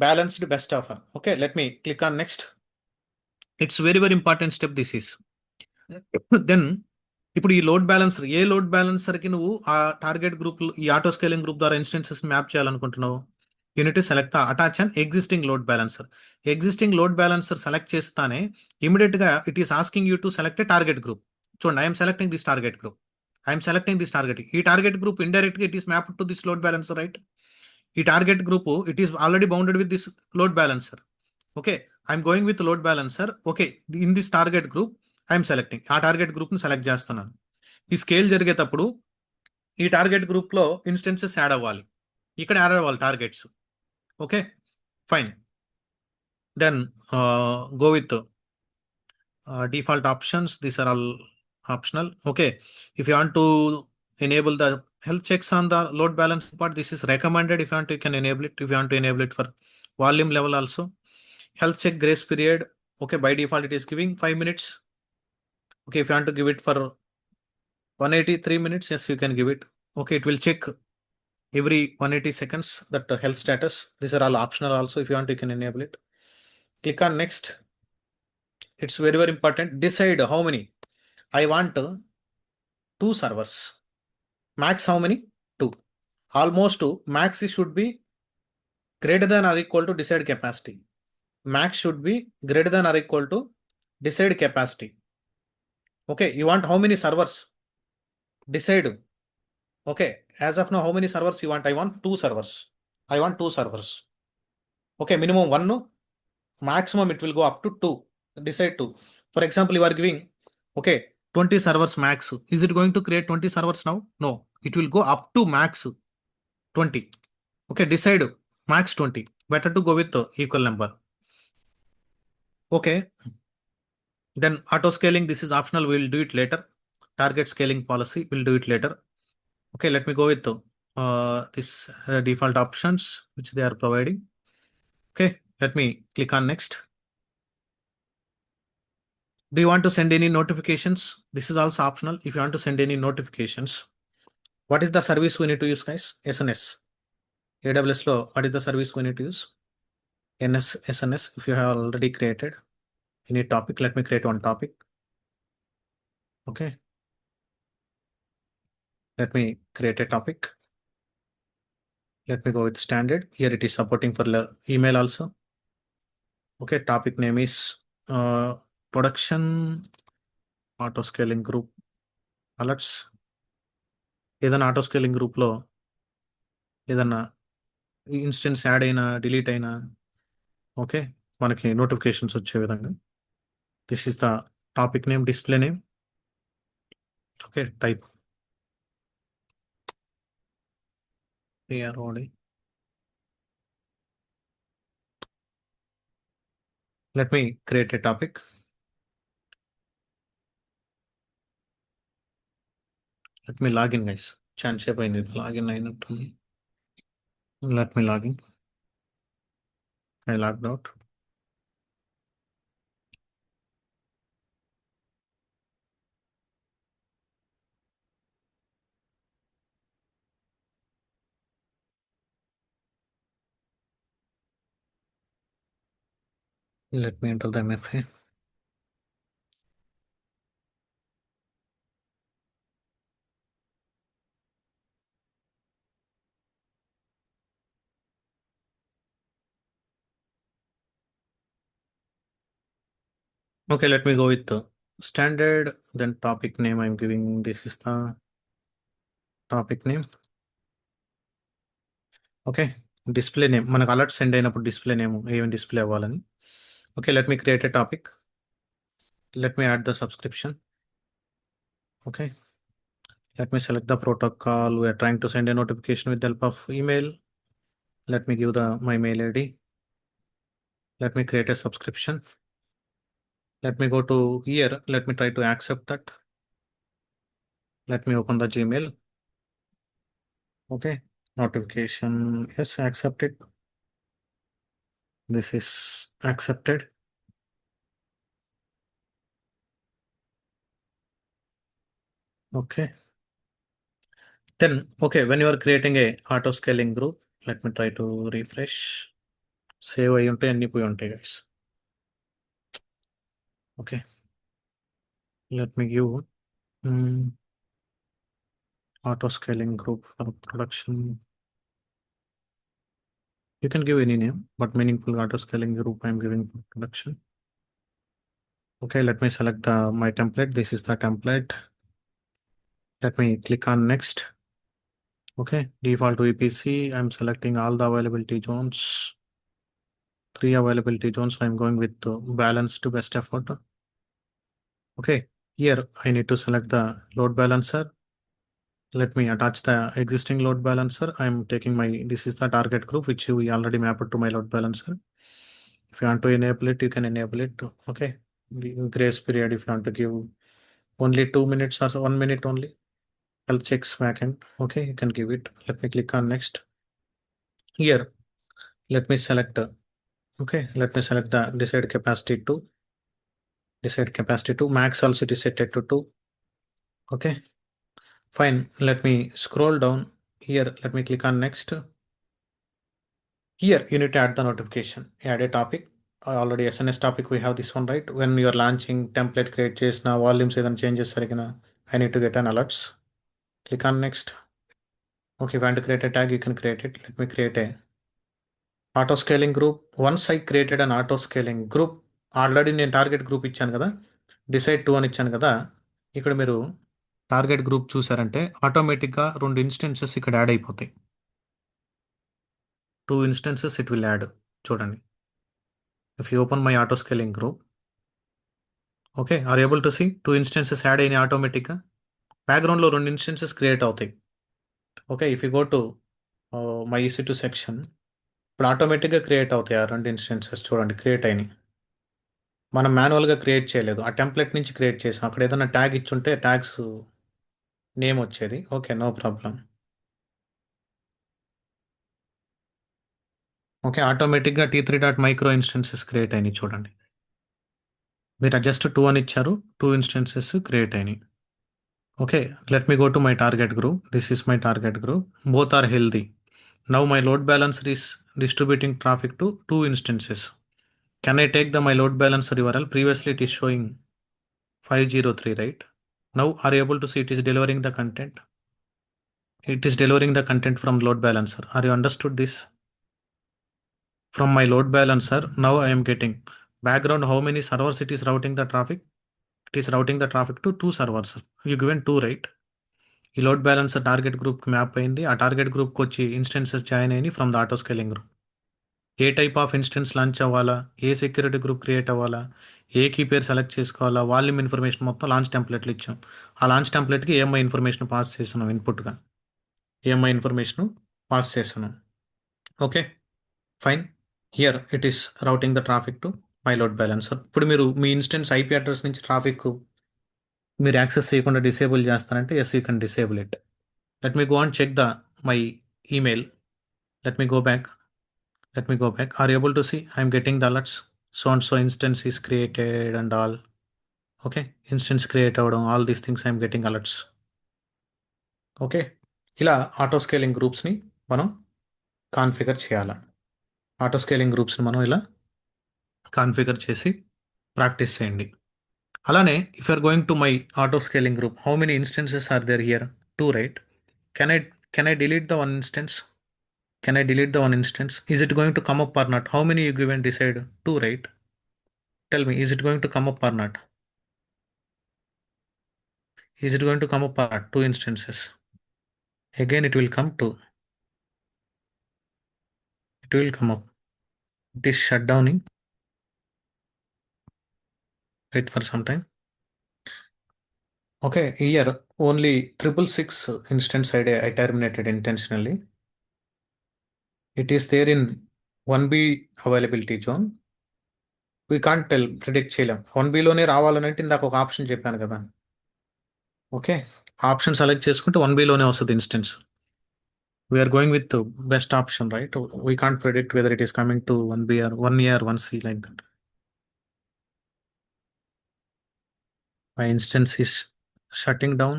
balanced best offer. Okay, let me click on next. It's very important step this is. Then ఇప్పుడు ఈ load balancer, ఏ load బ్యాలెన్సర్కి నువ్వు ఆ target group, ఈ auto scaling group ద్వారా instances map చేయాలనుకుంటున్నావు, you need select attach and existing load balancer. Existing load balancer select చేస్తానే ఇమీడియట్గా it is asking you to select a target group. చూడండి, I'm selecting this target group. I'm selecting this target. ఈ target group ఇండైరెక్ట్గా it is mapped to this load balancer, right? ఈ target group it is already bounded with this load balancer. Okay, I'm going with load balancer. Okay, in this target group I'm selecting. ఆ target గ్రూప్ని select చేస్తున్నాను. ఈ scale జరిగేటప్పుడు ఈ target గ్రూప్లో instances add అవ్వాలి, ఇక్కడ యాడ్ అవ్వాలి targets. Okay, fine. Then go with default options. These are all optional. Okay, if you want to enable the health checks on the load balance part, this is recommended. If you want to, you can enable it. If you want to enable it for volume level also. Health check grace period. Okay, by default it is giving 5 minutes. Okay, if you want to give it for 183 minutes, yes, you can give it. Okay, it will check every 180 seconds that health status. These are all optional also. If you want, you can enable it. Click on next. It's very important. Decide how many. I want 2 servers. Max how many? 2. Almost max should be greater than or equal to desired capacity. Max should be greater than or equal to desired capacity. Okay, you want how many servers? Decide. Okay, as of now, how many servers you want? I want 2 servers. I want 2 servers. Okay, minimum 1, no? Maximum it will go up to 2. Decide 2. For example, you are giving, okay, 20 servers max. Is it going to create 20 servers now? No, it will go up to max 20. Okay, decide max 20. Better to go with the equal number. Okay, then auto scaling, this is optional. We will do it later. Target scaling policy, we'll do it later. Okay, let me go with this default options which they are providing. Okay, let me click on next. Do you want to send any notifications? This is also optional. If you want to send any notifications, what is the service we need to use, guys? SNS. AWS lo what is the service we need to use? SNS. If you have already created any topic, let me create one topic. Okay, let me create a topic. Let me go with standard. Here it is supporting for email also. Okay, topic name is production auto scaling group alerts. ఏదైనా auto scaling గ్రూప్లో ఏదన్నా instance add అయినా delete అయినా okay మనకి notifications వచ్చే విధంగా. This is the topic name, display name. Okay, type PROD. Let me create a topic. Let me log in, guys. Chance సేపు అయింది లాగిన్ అయినట్టుంది. Let me log in. I logged out. Let me enter the MFA. Okay, let me go with the standard, then topic name I'm giving. This is the topic name. Okay, display name మనకు alert send అయినప్పుడు display name ఏమి display అవ్వాలని. Okay, let me create a topic. Let me add the subscription. Okay, let me select the protocol. We are trying to send a notification with the help of email. Let me give my mail ID. Let me create a subscription. Let me go to here. Let me try to accept that. Let me open the Gmail. Okay, notification. Yes, accepted. This is accepted. Okay. Then, okay, when you are creating a auto scaling group, let me try to refresh. Save అయ్యి ఉంటాయి, అన్ని పోయి ఉంటాయి, guys. Okay, let me give auto scaling group for production. You can give any name, but meaningful auto scaling group I'm giving for production. Okay, let me select my template. This is the template. Let me click on next. Okay, default VPC. I'm selecting all the availability zones. 3 availability zones. I'm going with balance to best effort. Okay, here I need to select the load balancer. Let me attach the existing load balancer. I'm taking this is the target group which we already mapped to my load balancer. If you want to enable it, you can enable it. Okay, grace period if you want to give only 2 minutes or 1 minute only. Health checks backend. Okay, you can give it. Let me click on next. Here, let me select okay, let me select the decide capacity to max also it is set to 2. Okay, fine. Let me scroll down here. Let me click on next. Here you need to add the notification. Add a topic. Already SNS topic we have this one, right? When you are launching template create చేసిన volumes ఏదైనా changes జరిగిన I need to get an alerts. Click on next. Okay, if you want to create a tag, you can create it. Let me create a auto scaling group. Once I created an auto scaling group, already నేను target group ఇచ్చాను కదా, decide to అని ఇచ్చాను కదా. ఇక్కడ మీరు target group చూసారంటే ఆటోమేటిక్గా 2 ఇన్స్టెన్సెస్ ఇక్కడ యాడ్ అయిపోతాయి. 2 ఇన్స్టెన్సెస్ ఇట్ విల్ యాడ్. చూడండి, if you open my auto scaling group, okay, are able to see 2 instances add అయినాయి ఆటోమేటిక్గా. బ్యాక్గ్రౌండ్లో 2 ఇన్స్టెన్సెస్ క్రియేట్ అవుతాయి. Okay, if you go to my EC2 section, ఇప్పుడు ఆటోమేటిక్గా క్రియేట్ అవుతాయి ఆ 2 ఇన్స్టెన్సెస్. చూడండి, క్రియేట్ అయినాయి. మనం మాన్యువల్గా క్రియేట్ చేయలేదు, ఆ టెంప్లెట్ నుంచి క్రియేట్ చేసాం. అక్కడ ఏదైనా ట్యాగ్ ఇచ్చుంటే ట్యాగ్స్ నేమ్ వచ్చేది. Okay, no problem. ఓకే, ఆటోమేటిక్గా T3.micro ఇన్స్టెన్సెస్ క్రియేట్ అయినాయి చూడండి. మీరు జస్ట్ 2 అని ఇచ్చారు, 2 ఇన్స్టెన్సెస్ క్రియేట్ అయినాయి. Okay, let me go to my target group. This is my target group. Both are healthy. Now my load balancer is distributing traffic to 2 instances. Can I take my load balancer URL? Previously it is showing 503, right? Now are you able to see it is delivering the content? It is delivering the content from load balancer. Are you understood this? From my load balancer, now I am getting background how many servers it is routing the traffic. It is routing the traffic to 2 servers. You given 2, right? ఈ load balancer target గ్రూప్కి map అయింది. ఆ target గ్రూప్కి వచ్చి instances join అయినాయి from the auto scaling group. A type of instance launch అవ్వాలా, ఏ security group create అవ్వాలా, ఏ key pair select చేసుకోవాలా, వాల్యూమ్ ఇన్ఫర్మేషన్ మొత్తం లాంచ్ టెంప్లెట్లు ఇచ్చాం. ఆ లాంచ్ టెంప్లెట్కి ఏఎంఐ ఇన్ఫర్మేషన్ పాస్ చేస్తున్నాం, ఇన్పుట్గా ఏఎంఐ ఇన్ఫర్మేషన్ పాస్ చేస్తున్నాం. Okay fine. Here it is routing the traffic to my load balancer. ఇప్పుడు మీరు మీ ఇన్స్టెన్స్ ఐపీ అడ్రస్ నుంచి ట్రాఫిక్ మీరు యాక్సెస్ చేయకుండా డిసేబుల్ చేస్తారంటే yes you can disable it. Let me go and check my email. Let me go back. Are you able to see? I'm getting the alerts. So and so instance is created and all. Okay. Instance created. All these things I'm getting alerts. Okay, ఇలా auto scaling గ్రూప్స్ని మనం configure చేయాలి. Auto scaling గ్రూప్స్ని మనం ఇలా configure చేసి practice చేయండి. అలానే if you're going to my auto scaling group, how many instances are there here? 2, right? Can I can I delete the one instance? Can I delete the one instance? Is it going to come up or not? How many you given decide? 2, right? Tell me, is it going to come up or not? Is it going to come up or not? 2 instances. Again, it will come 2. It will come up. It is shut downing. Wait for some time. Okay, here only 666 instance I terminated intentionally. It is there in 1B availability zone. We can't tell, predict చేయలేం. 1B లోనే రావాలనంటే ఇందాక ఒక option చెప్పాను కదా. Okay, option select చేసుకుంటే 1B లోనే వస్తుంది instance. We are going with the best option, right? We can't predict whether it is coming to 1B or 1A or 1C like that. My instance is shutting down.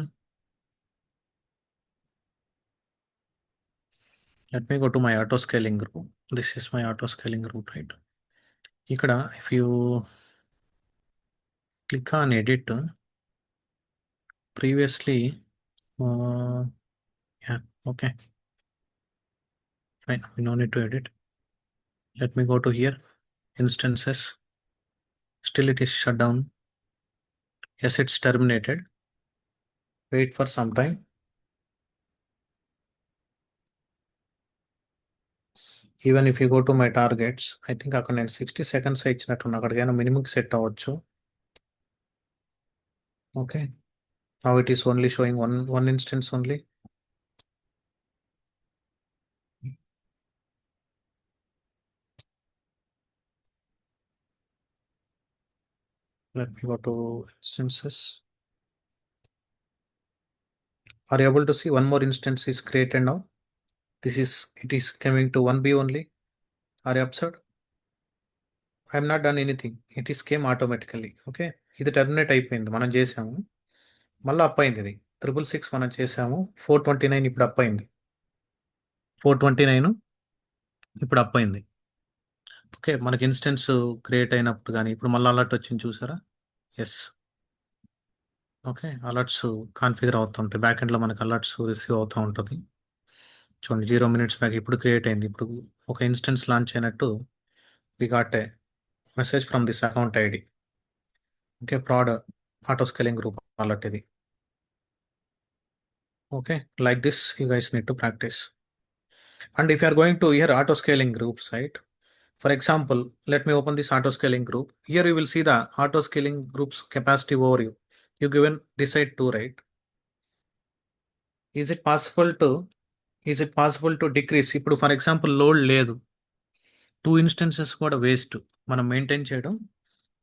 Let me go to my auto scaling group. This is my auto scaling group, right? Ikkada, if you click on edit, previously, yeah, okay, fine. We no need to edit. Let me go to here, instances. Still it is shut down. Yes, it's terminated. Wait for some time. Even if you go to my targets, I think అక్కడ నేను 60 seconds ఇచ్చినట్టున్నా, అక్కడికైనా minimum set అవ్వచ్చు. Okay, now it is only showing one instance only. Let me go to instances. Are able to see one more instance is created now. It is coming to 1B only. Are you observed? I am not done anything. It is came automatically. Okay, ఇది terminate అయిపోయింది, మనం చేసాము, మళ్ళీ up అయింది. ఇది 666 మనం చేసాము, 429 ఇప్పుడు అప్ అయింది. 429 ఇప్పుడు అప్ అయింది. ఓకే, మనకి ఇన్స్టెన్స్ క్రియేట్ అయినప్పుడు కానీ ఇప్పుడు మళ్ళీ అలర్ట్ వచ్చింది చూసారా? ఎస్. ఓకే, అలర్ట్స్ కాన్ఫిగర్ అవుతుంటాయి, బ్యాక్ ఎండ్లో మనకి అలర్ట్స్ రిసీవ్ అవుతూ ఉంటుంది. చూడండి, 0 minutes బ్యాక్ ఇప్పుడు క్రియేట్ అయింది. ఇప్పుడు ఒక ఇన్స్టెన్స్ లాంచ్ అయినట్టు we got a message from this account ID. Okay, prod auto scaling group alert ఇది. Okay, like this you guys need to practice. And if you are going to here auto scaling group site, for example, let me open this auto scaling group. Here you will see the auto scaling group's capacity overview. You given decide 2, right? Is it possible to decrease? ఇప్పుడు for example load లేదు, 2 instances కూడా waste, మనం maintain చేయడం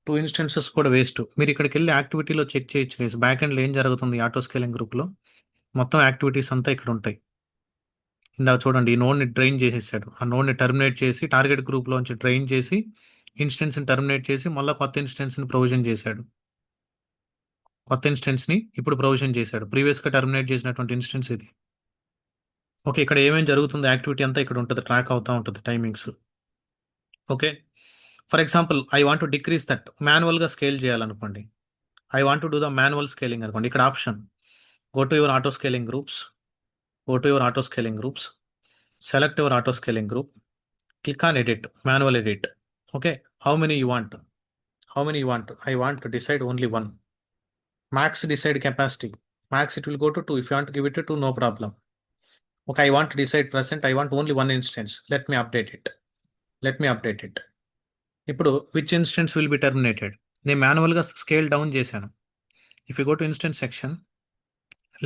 2 instances కూడా waste. మీరు ఇక్కడికి వెళ్ళి యాక్టివిటీలో check చేయొచ్చు గైస్, బ్యాక్ ఎండ్లో ఏం జరుగుతుంది ఆటో స్కేలింగ్ గ్రూప్లో. మొత్తం యాక్టివిటీస్ అంతా ఇక్కడ ఉంటాయి. ఇందాక చూడండి ఈ నోడ్ని డ్రైన్ చేసేసాడు. ఆ నోడ్ని టర్మినేట్ చేసి టార్గెట్ గ్రూప్లోంచి డ్రైన్ చేసి ఇన్స్టెన్స్ని టర్మినేట్ చేసి మళ్ళీ కొత్త ఇన్స్టెన్స్ని ప్రొవిజన్ చేశాడు. కొత్త ఇన్స్టెన్స్ని ఇప్పుడు ప్రొవిజన్ చేశాడు. ప్రీవియస్గా టర్మినేట్ చేసినటువంటి ఇన్స్టెన్స్ ఇది. ఓకే, ఇక్కడ ఏమేమి జరుగుతుందో యాక్టివిటీ అంతా ఇక్కడ ఉంటుంది, ట్రాక్ అవుతూ ఉంటుంది timings. Okay, for example I want to decrease that, మాన్యువల్గా స్కేల్ చేయాలనుకోండి. I want to do the manual scaling అనుకోండి. ఇక్కడ option go to your auto scaling groups, go to your auto scaling groups, select your auto scaling group, click on edit, manual edit. Okay, how many you want? How many you want? I want to decide only one. Max decide capacity. Max it will go to 2. If you want to give it to 2, no problem. Okay, I want to decide present. I want only one instance. Let me update it. Let me update it. ఇప్పుడు which instance will be terminated? నేను మాన్యువల్గా scale down చేశాను. If you go to instance section,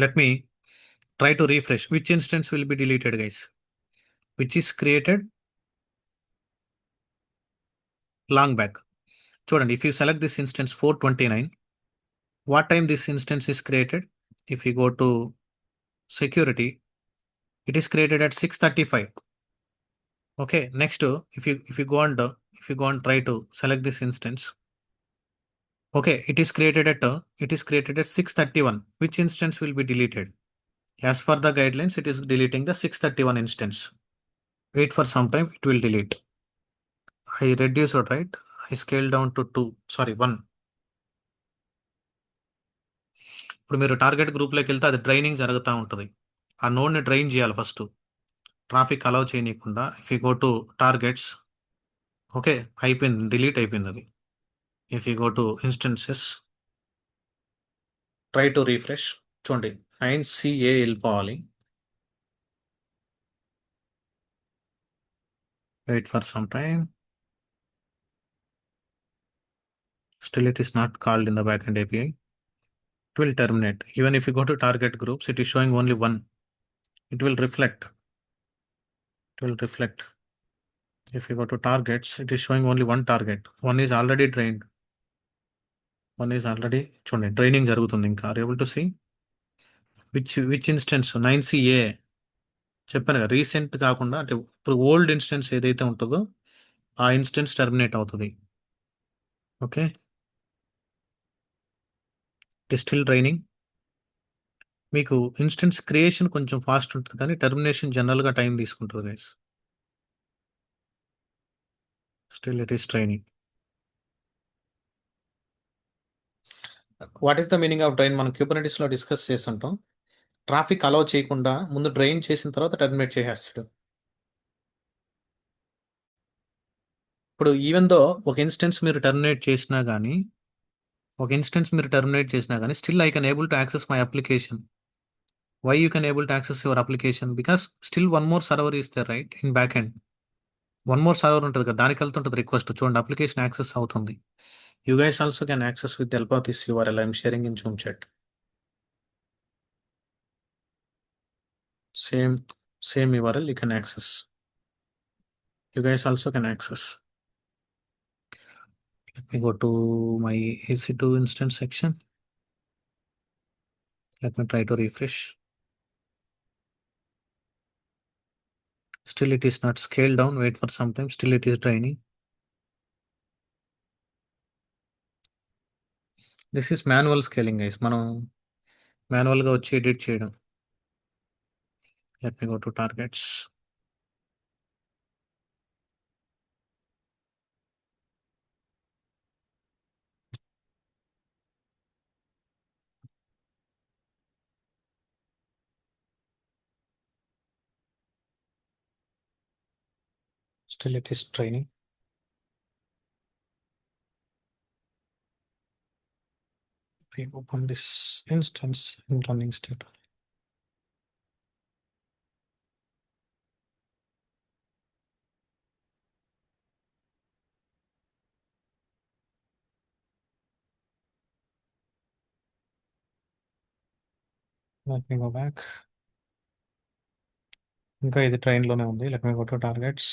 let me try to refresh. Which instance will be deleted, guys? Which is created long back. చూడండి, if you select this instance 429, what time this instance is created? If you go to security, it is created at 6:35. Okay, next if you go and try to select this instance, okay, it is created at 6:31. Which instance will be deleted? As per the guidelines, it is deleting the 6:31 instance. Wait for some time, it will delete. I reduce it, right? I scale down to 2, sorry, 1. ఇప్పుడు మీరు target గ్రూప్లోకి వెళ్తే అది draining జరుగుతూ ఉంటుంది. ఆ నోడ్ని drain చేయాలి first, traffic allow చేయనీయకుండా. If you go to targets, okay, అయిపోయింది, డిలీట్ అయిపోయింది అది. If you go to instances, try to refresh, చూడండి 9CA వెళ్ళిపోవాలి. Wait for some time, still it is not called in the backend API. It will terminate. Even if you go to target groups, it is showing only one. It will reflect. If you go to targets, it is showing only one target. One is already drained. చూడండి draining జరుగుతుంది ఇంకా. Are able to see which instance 9CA చెప్పాను కదా, recent కాకుండా అంటే ఇప్పుడు old instance ఏదైతే ఉంటుందో ఆ ఇన్స్టెన్స్ టర్మినేట్ అవుతుంది. Okay, it is still training. మీకు ఇన్స్టెన్స్ క్రియేషన్ కొంచెం ఫాస్ట్ ఉంటుంది కానీ టర్మినేషన్ జనరల్గా టైం తీసుకుంటుంది guys. Still it is training. What is the meaning of drain? మనం క్యూబర్నెటిస్లో డిస్కస్ చేస్తుంటాం. ట్రాఫిక్ అలౌ చేయకుండా ముందు డ్రైన్ చేసిన తర్వాత టర్మినేట్ చేసేస్తాడు. ఇప్పుడు ఈవెన్ దో ఒక ఇన్స్టెన్స్ మీరు టర్మినేట్ చేసినా కానీ still I can able to access my application. Why you can able to access your application? Because still one more server is there, right, in backend. One more server ఉంటుంది కదా, దానికి వెళ్తుంటుంది request. చూడండి application access అవుతుంది. You guys also can access with the help of this URL I'm sharing in Zoom chat. Same URL you can access. You guys also can access. Let me go to my EC2 instance section. Let me try to refresh. Still it is not scaled down. Wait for some time. Still it is draining. This is manual scaling, guys. మనం మాన్యువల్గా వచ్చి edit చేయడం. Let me go to targets. Still it is training. We open this instance in running state. Let me go back. ఇంకా ఇది ట్రైన్లోనే ఉంది. Let me go to targets.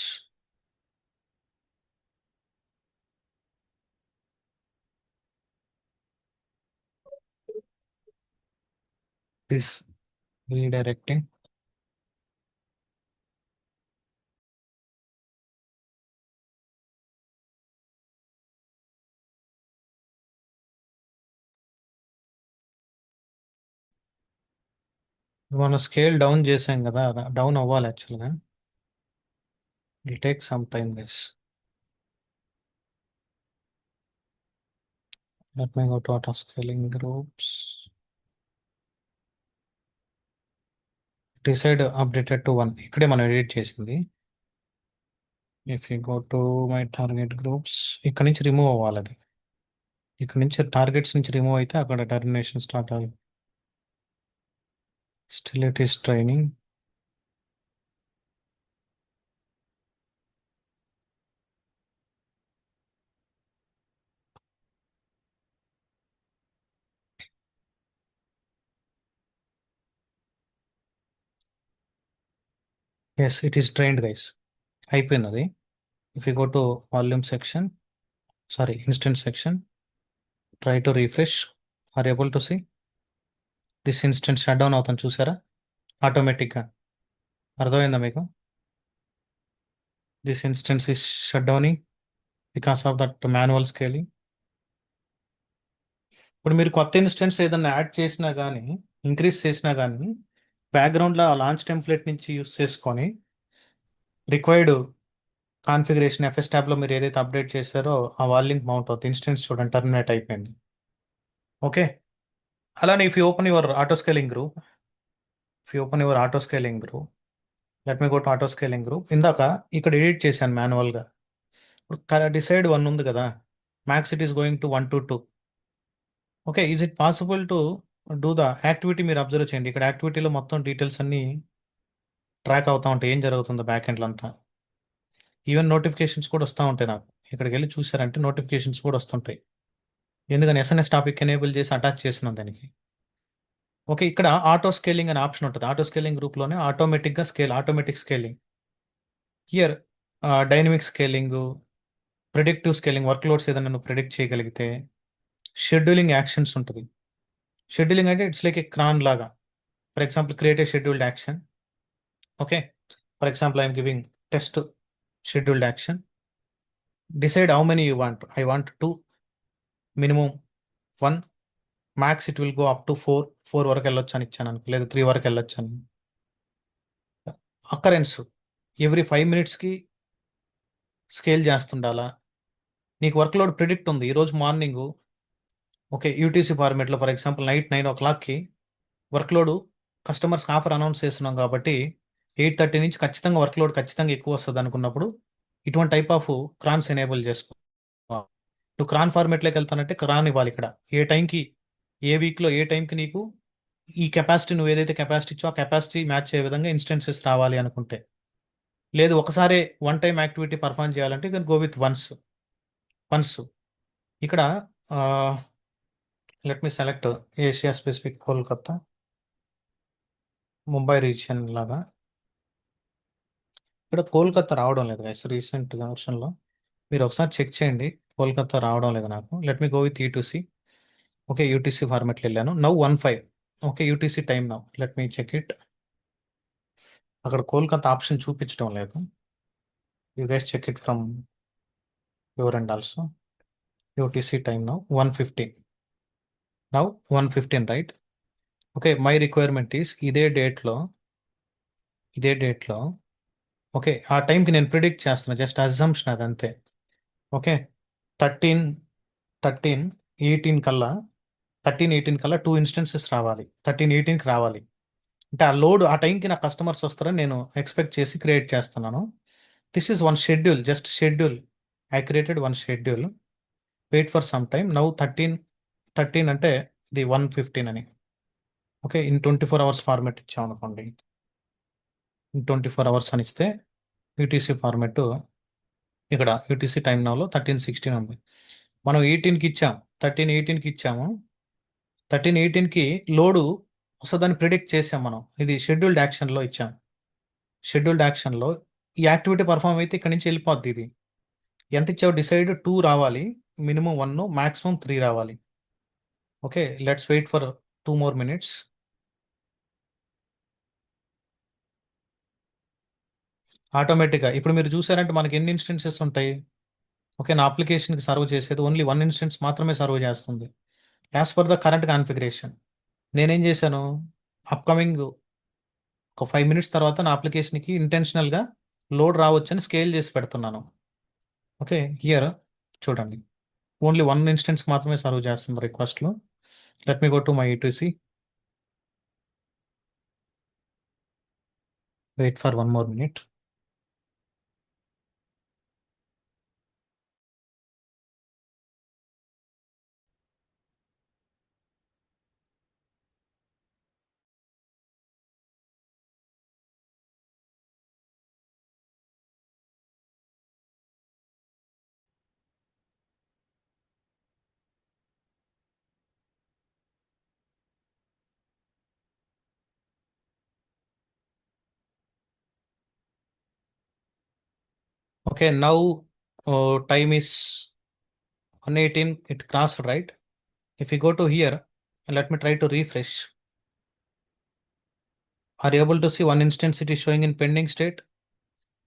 This redirecting. మనం scale down చేసాం కదా, డౌన్ అవ్వాలి యాక్చువల్గా. It take some time guys. Let me go to auto scaling groups. Decide updated to 1 ఇక్కడే మనం ఎడిట్ చేసింది. If you go to my target groups, ఇక్కడ నుంచి రిమూవ్ అవ్వాలి అది. ఇక్కడ నుంచి టార్గెట్స్ నుంచి రిమూవ్ అయితే అక్కడ టర్మినేషన్ స్టార్ట్ అవ్వాలి. Still it is draining. Yes it is drained guys. అయిపోయింది అది. If you go to volume section, sorry instance section, try to refresh, are able to see this instance shut down అవుతాను చూసారా ఆటోమేటిక్గా. అర్థమైందా మీకు? This instance is shut downing because of that manual scaling. ఇప్పుడు మీరు కొత్త ఇన్స్టెన్స్ ఏదైనా add చేసినా కానీ, ఇంక్రీజ్ చేసినా కానీ, బ్యాక్గ్రౌండ్లో ఆ లాంచ్ టెంప్లెట్ నుంచి యూస్ చేసుకొని రిక్వైర్డ్ కాన్ఫిగరేషన్ ఎఫ్ఎస్ ట్యాబ్లో మీరు ఏదైతే అప్డేట్ చేశారో ఆ వాల్యూమ్ మౌంట్ అవుతుంది. ఇన్స్టెన్స్ చూడండి టర్మినేట్ అయిపోయింది. ఓకే. అలానే if you open your auto scaling group, if you open your auto scaling group, let me go to auto scaling group. ఇందాక ఇక్కడ ఎడిట్ చేశాను మాన్యువల్గా. ఇప్పుడు డిసైడ్ 1 ఉంది కదా, max it is going to 1 to 2. Okay, is it possible to do the activity? మీరు observe చేయండి, ఇక్కడ యాక్టివిటీలో మొత్తం డీటెయిల్స్ అన్నీ ట్రాక్ అవుతూ ఉంటాయి, ఏం జరుగుతుందో బ్యాక్ ఎండ్లో అంతా. ఈవెన్ నోటిఫికేషన్స్ కూడా వస్తూ ఉంటాయి నాకు. ఇక్కడికి వెళ్ళి చూసారంటే నోటిఫికేషన్స్ కూడా వస్తుంటాయి, ఎందుకని ఎస్ఎన్ఎస్ టాపిక్ ఎనేబుల్ చేసి అటాచ్ చేసినాం దానికి. ఓకే, ఇక్కడ ఆటో స్కేలింగ్ అనే ఆప్షన్ ఉంటుంది. ఆటో స్కేలింగ్ గ్రూప్లోనే ఆటోమేటిక్గా scale, automatic scaling. Here dynamic scaling, predictive scaling, work loads ఏదైనా నువ్వు ప్రిడిక్ట్ చేయగలిగితే. షెడ్యూలింగ్ యాక్షన్స్ ఉంటుంది. షెడ్యూలింగ్ అంటే ఇట్స్ లైక్ ఏ క్రాన్ లాగా. For example create a scheduled action. Okay, for example I'm giving test scheduled action. Decide how many you want. I want 2, minimum 1, max it will go up to 4 వరకు వెళ్ళొచ్చు అని ఇచ్చాను అనుకో, లేదా 3 వరకు వెళ్ళొచ్చు అని. అక్కరెన్స్ ఎవ్రీ 5 minutesకి స్కేల్ చేస్తుండాలా. నీకు వర్క్ లోడ్ ప్రిడిక్ట్ ఉంది ఈరోజు మార్నింగ్. ఓకే, యూటీసీ ఫార్మేట్లో ఫర్ ఎగ్జాంపుల్ నైట్ 9 o'clockకి వర్క్ లోడ్, కస్టమర్స్కి ఆఫర్ అనౌన్స్ చేస్తున్నాం కాబట్టి 8:30 నుంచి ఖచ్చితంగా వర్క్ లోడ్ ఖచ్చితంగా ఎక్కువ వస్తుంది అనుకున్నప్పుడు ఇటువంటి టైప్ ఆఫ్ క్రాన్స్ ఎనేబుల్ చేసుకో. నువ్వు క్రాన్ ఫార్మేట్లోకి వెళ్తానంటే క్రాన్ ఇవ్వాలి ఇక్కడ. ఏ టైంకి, ఏ వీక్లో ఏ టైంకి నీకు ఈ కెపాసిటీ, నువ్వు ఏదైతే కెపాసిటీ ఇచ్చో ఆ కెపాసిటీ మ్యాచ్ అయ్యే విధంగా ఇన్స్టెన్సెస్ రావాలి అనుకుంటే. లేదు ఒకసారి వన్ టైం యాక్టివిటీ పర్ఫామ్ చేయాలంటే ఇక గో విత్ వన్స్. ఇక్కడ let me select Asia specific Kolkata, Mumbai region లాగా. ఇక్కడ కోల్కతా రావడం లేదు గైస్ రీసెంట్ వర్షన్లో. మీరు ఒకసారి చెక్ చేయండి, కోల్కతా రావడం లేదు నాకు. Let me go with UTC. Okay, UTC ఫార్మెట్లో వెళ్ళాను. Now 1:05. Okay, UTC time now. Let me check it. అక్కడ కోల్కతా ఆప్షన్ చూపించడం లేదు. You guys check it from your and also. UTC time now 1:15. Now 1:15 right. Okay, my requirement is ఇదే డేట్లో okay ఆ టైంకి నేను ప్రిడిక్ట్ చేస్తున్నా, జస్ట్ అజంప్షన్ అదంతే. ఓకే, 13:18 కల్లా 2 ఇన్స్టెన్సెస్ రావాలి, 13:18కి రావాలి. అంటే ఆ లోడ్ ఆ టైంకి నా కస్టమర్స్ వస్తారని నేను ఎక్స్పెక్ట్ చేసి క్రియేట్ చేస్తున్నాను. This is 1 schedule, just schedule. I created 1 schedule. Wait for some time. Now 13 అంటే ది 1:15 అని. ఓకే, ఇన్ 24 hours ఫార్మెట్ ఇచ్చాం అనుకోండి. ఇన్ 24 hours అని ఇస్తే యూటీసీ ఫార్మెట్ ఇక్కడ యూటీసీ టైం నౌలో 13:16 ఉంది. మనం 18కి ఇచ్చాం, 13:18కి ఇచ్చాము. 13:18కి లోడు వస్తుందని ప్రిడిక్ట్ చేసాం మనం. ఇది షెడ్యూల్డ్ యాక్షన్లో ఇచ్చాం. షెడ్యూల్డ్ యాక్షన్లో ఈ యాక్టివిటీ పర్ఫామ్ అయితే ఇక్కడ నుంచి వెళ్ళిపోద్ది. ఇది ఎంత ఇచ్చావు? డిసైడ్ 2 రావాలి, మినిమం 1, మాక్సిమం 3 రావాలి. Okay, let's wait for 2 more minutes. ఆటోమేటిక్గా ఇప్పుడు మీరు చూసారంటే మనకి ఎన్ని ఇన్స్టెన్సెస్ ఉంటాయి? ఓకే, నా అప్లికేషన్కి సర్వ్ చేసేది ఓన్లీ 1 ఇన్స్టెన్స్ మాత్రమే సర్వ్ చేస్తుంది as per the current configuration. నేనేం చేశాను, అప్కమింగ్ ఒక 5 minutes తర్వాత నా అప్లికేషన్కి ఇంటెన్షనల్గా లోడ్ రావచ్చని స్కేల్ చేసి పెడుతున్నాను. ఓకే, హియర్ చూడండి, ఓన్లీ 1 ఇన్స్టెన్స్ మాత్రమే సర్వ్ చేస్తుంది రిక్వెస్ట్లో. Let me go to my ETC. Wait for 1 more minute. Okay, now time is 1:18. It crossed, right? If you go to here, let me try to refresh. Are you able to see one instance it is showing in pending state?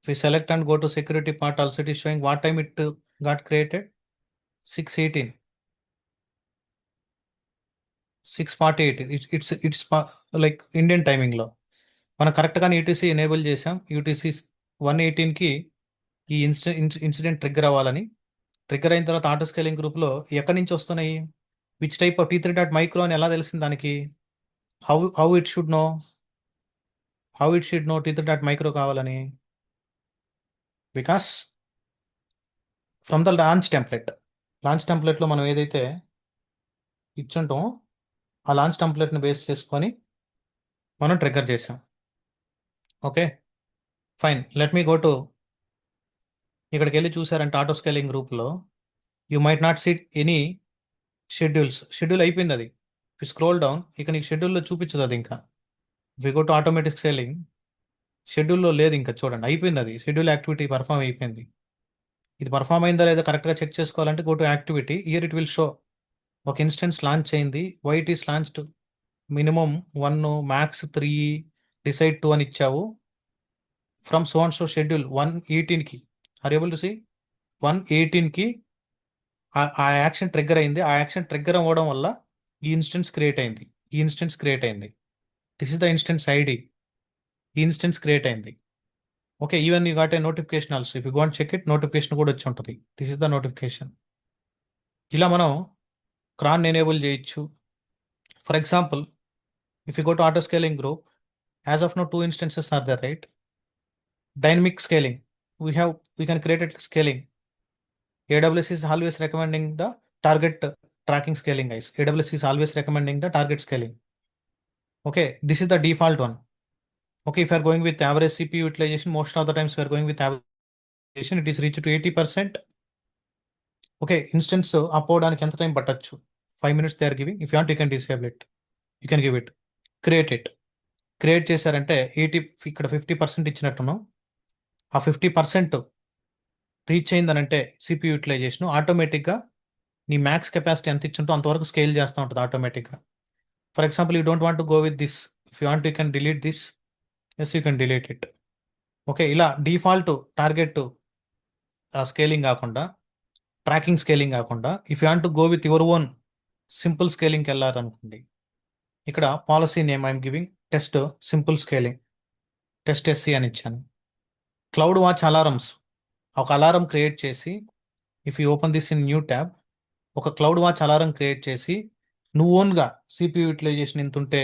If we select and go to security part, also it is showing what time it got created. 6:18. 6:48. It's like Indian timing లో మనం కరెక్ట్గానే UTC enable చేసాం. UTC 1:18కి ఈ incident trigger అవ్వాలని. Trigger అయిన తర్వాత auto scaling గ్రూప్లో ఎక్కడి నుంచి వస్తున్నాయి, విచ్ టైప్ ఆఫ్ T3.micro అని ఎలా తెలిసింది దానికి? How it should know T3.micro కావాలని? బికాస్ ఫ్రమ్ ద లాంచ్ టెంప్లెట్లో మనం ఏదైతే ఇచ్చుంటామో ఆ లాంచ్ టెంప్లెట్ని బేస్ చేసుకొని మనం ట్రిగ్గర్ చేసాం. Okay, fine. Let me go to, ఇక్కడికి వెళ్ళి చూసారంటే ఆటో స్కేలింగ్ గ్రూప్లో you might not see any schedule అయిపోయింది అది. స్క్రోల్ డౌన్, ఇక నీకు షెడ్యూల్లో చూపించదు అది. ఇంకా we go to automatic scaling, షెడ్యూల్లో లేదు ఇంకా. చూడండి, అయిపోయింది అది. షెడ్యూల్ యాక్టివిటీ పర్ఫామ్ అయిపోయింది. ఇది పర్ఫామ్ అయిందా లేదా కరెక్ట్గా చెక్ చేసుకోవాలంటే go to activity. Here it will show ఒక ఇన్స్టెన్స్ లాంచ్ అయింది. Why it is launched minimum 1, max 3, decide 2 అని ఇచ్చావు. From so and so schedule 1:18కి ఆర్ ఏబుల్ టు సీ 1:18కి ఆ యాక్షన్ ట్రిగ్గర్ అయింది. ఆ యాక్షన్ ట్రిగ్గర్ అవ్వడం వల్ల ఈ ఇన్స్టెన్స్ క్రియేట్ అయింది. This is the instance ID. ఈ ఇన్స్టెన్స్ క్రియేట్ అయింది. Okay, even you got a notification also. If you go and check it, notification కూడా వచ్చి ఉంటుంది. This is the notification. ఇలా మనం క్రాన్ ఎనేబుల్ చేయొచ్చు. For example, if you go to auto scaling group, as of now 2 instances are there, right? Dynamic scaling, we can create a scaling. AWS is always recommending the target tracking scaling, guys. AWS is always recommending the target scaling. Okay, this is the default one. Okay, if you are going with average CPU utilization, most of the times we are going with average utilization, it is reached to 80%. Okay, instance అవ్వడానికి ఎంత time పట్టచ్చు? 5 minutes they are giving. If you want, you can disable it. You can give it. Create చేశారంటే 80, ఇక్కడ 50% ఇచ్చినట్టున్నాం. ఆ 50% reach అయిందనంటే CPU utilisation ఆటోమేటిక్గా నీ max capacity ఎంత ఇచ్చుంటో అంతవరకు స్కేల్ చేస్తూ ఉంటుంది ఆటోమేటిక్గా. For example, you don't want to go with this. If you want, you can delete this. Yes, you can delete it. Okay, ఇలా డిఫాల్ట్ టార్గెట్ స్కేలింగ్ కాకుండా, tracking scaling కాకుండా, if you want to go with your own simple స్కేలింగ్కి వెళ్ళారనుకోండి, ఇక్కడ policy name I'm giving test simple scaling, test SC అని ఇచ్చాను. Cloud watch alarms, ఒక alarm create చేసి, if you open this in new tab, ఒక cloud watch alarm create చేసి, నువ్వు ఓన్గా CPU యూటిలైజేషన్ ఎంత ఉంటే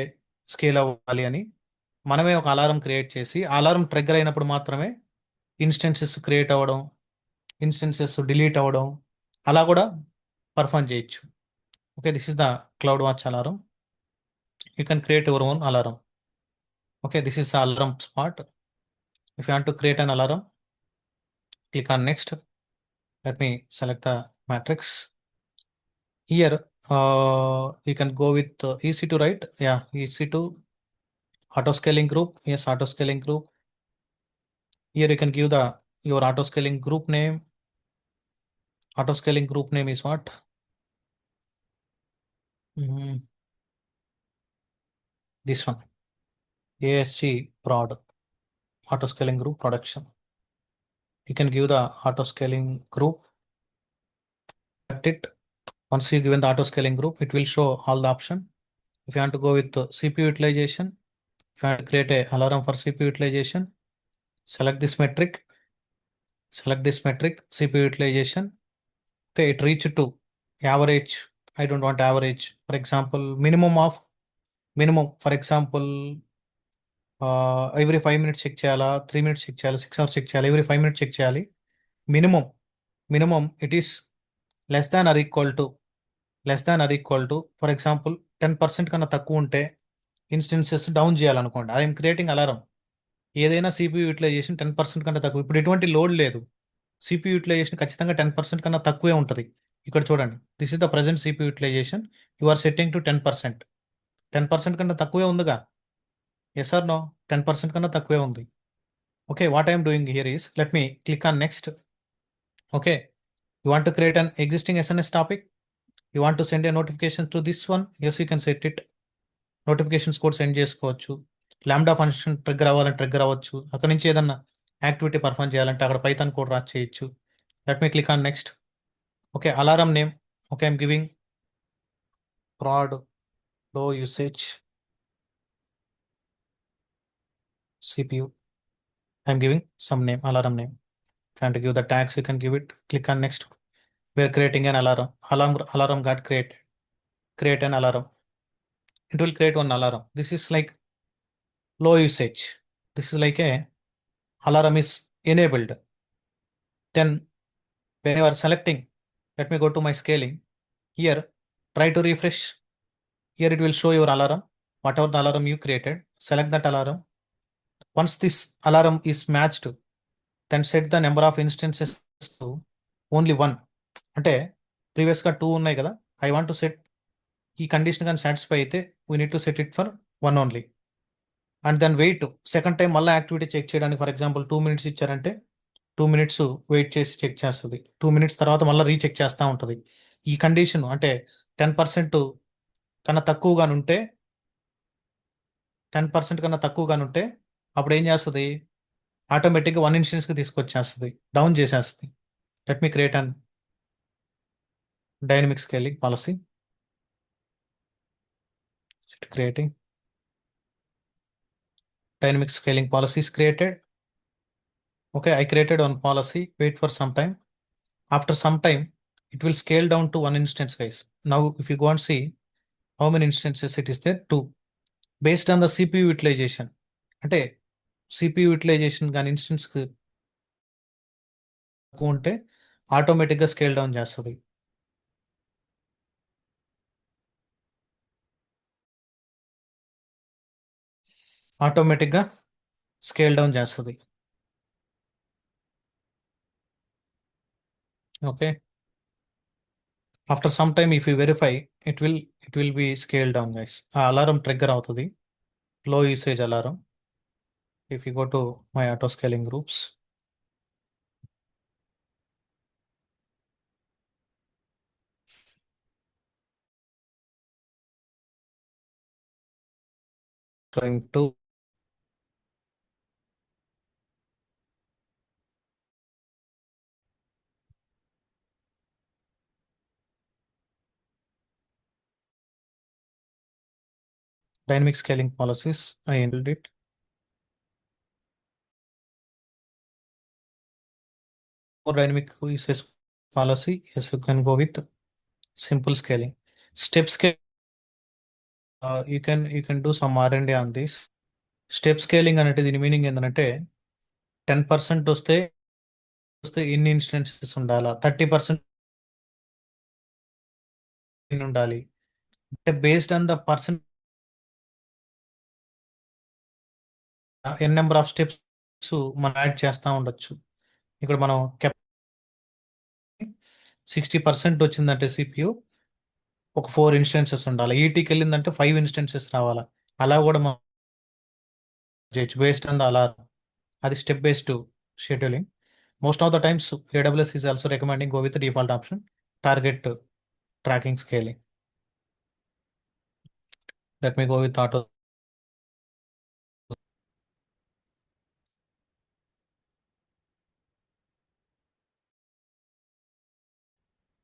స్కేల్ అవ్వాలి అని మనమే ఒక అలారం క్రియేట్ చేసి, అలారం ట్రిగ్గర్ అయినప్పుడు మాత్రమే ఇన్స్టెన్సెస్ క్రియేట్ అవ్వడం, ఇన్స్టెన్సెస్ డిలీట్ అవ్వడం, అలా కూడా పర్ఫామ్ చేయొచ్చు. Okay, this is the cloud watch alarm. You can create your own alarm. Okay, this is the alarm spot. If you want to create an alarm, click on next. Let me select the matrix. Here you can go with EC2, right? Yeah, EC2 auto scaling group. Yes, auto scaling group. Here you can give your auto scaling group name. Auto scaling group name is what? This one, ASC prod, auto scaling group production. You can give the auto scaling group. At it, once you given the auto scaling group, it will show all the option. If you want to go with CPU utilization, If I create a alarm for CPU utilization, select this metric, CPU utilization. Okay, it reached to average. I don't want average. For example, minimum. For example, every 5 minutes check చేయాలా, 3 minutes check చేయాలి, 6 hours check చేయాలి, every 5 minutes check చేయాలి. Minimum it is less than or equal to for example 10% కన్నా తక్కువ ఉంటే instances down చేయాలనుకోండి. I'm creating alarm. ఏదైనా CPU utilization 10% కన్నా తక్కువ. ఇప్పుడు ఎటువంటి లోడ్ లేదు, సిపియూ యూటిలైజేషన్ ఖచ్చితంగా 10% కన్నా తక్కువే ఉంటుంది. ఇక్కడ చూడండి, this is the present CPU utilization. You are setting to 10%. 10% కన్నా తక్కువే ఉందిగా. Yes or no? 10% కన్నా తక్కువే ఉంది. Okay, what I'm doing here is, let me click on next. Okay, you want to create an existing SNS topic. You want to send a notification to this one. Yes, you can set it. Notifications కూడా send చేసుకోవచ్చు. Lambda function trigger అవ్వాలని trigger అవ్వచ్చు. అక్కడ నుంచి ఏదన్నా activity perform చేయాలంటే అక్కడ Python code రాసి చేయొచ్చు. Let me click on next. Okay, alarm name. Okay, I'm giving prod low usage CPU. I'm giving some name, alarm name. Trying to give the tags, you can give it. Click on next. We're creating an alarm. Alarm got created. Create an alarm. It will create one alarm. This is like low usage. This is like a alarm is enabled. Then when you are selecting, let me go to my scaling. Here, try to refresh. Here it will show your alarm. Whatever the alarm you created, select that alarm. Once this alarm is matched, then set the number of instances to only 1. అంటే ప్రీవియస్గా 2 ఉన్నాయి కదా, I want to set ఈ condition కానీ satisfy అయితే we need to set it for 1 only. And then wait, second time మళ్ళీ activity check చేయడానికి. For example 2 minutes ఇచ్చారంటే 2 minutes వెయిట్ చేసి చెక్ చేస్తుంది. 2 minutes తర్వాత మళ్ళీ రీచెక్ చేస్తూ ఉంటుంది. ఈ కండిషన్ అంటే 10% కన్నా తక్కువగానుంటే 10% కన్నా తక్కువగానుంటే అప్పుడు ఏం చేస్తుంది, ఆటోమేటిక్గా 1 instanceకి తీసుకొచ్చేస్తుంది, డౌన్ చేసేస్తుంది. Let me create an dynamic scaling policy. Creating dynamic scaling policy is created. Okay, I created one policy. Wait for some time. After some time, it will scale down to 1 instance, guys. Now, if you go and see how many instances it is there, 2. Based on the CPU utilization. అంటే CPU utilization కానీ instance ఉంటే ఆటోమేటిక్గా scale down చేస్తుంది. ఆటోమేటిక్గా scale down చేస్తుంది. Okay, after some time if you verify it will be scale down, guys. ఆ alarm trigger అవుతుంది, low usage alarm. If you go to my auto scaling groups, going to dynamic scaling policies, I enabled it. For dynamic usage policy, yes, you can go with simple scaling. Step scale, you can do some R&D on this. Step scaling అంటే దీని meaning ఏంటంటే 10% వస్తే ఎన్ని instances ఉండాలా, 30% ఉండాలి అంటే based on the person N number of steps మనం add చేస్తూ ఉండొచ్చు. ఇక్కడ మనం 60% వచ్చిందంటే సిపియు ఒక 4 ఇన్స్టెన్సెస్ ఉండాలి. ఈటీకి వెళ్ళిందంటే 5 ఇన్స్టెన్సెస్ రావాలా. అలా కూడా మనం చేయొచ్చు బేస్డ్ ఆన్ ద అలా. అది step based scheduling. Most of the times AWS is also recommending go with default option target tracking scaling. Let me go with auto.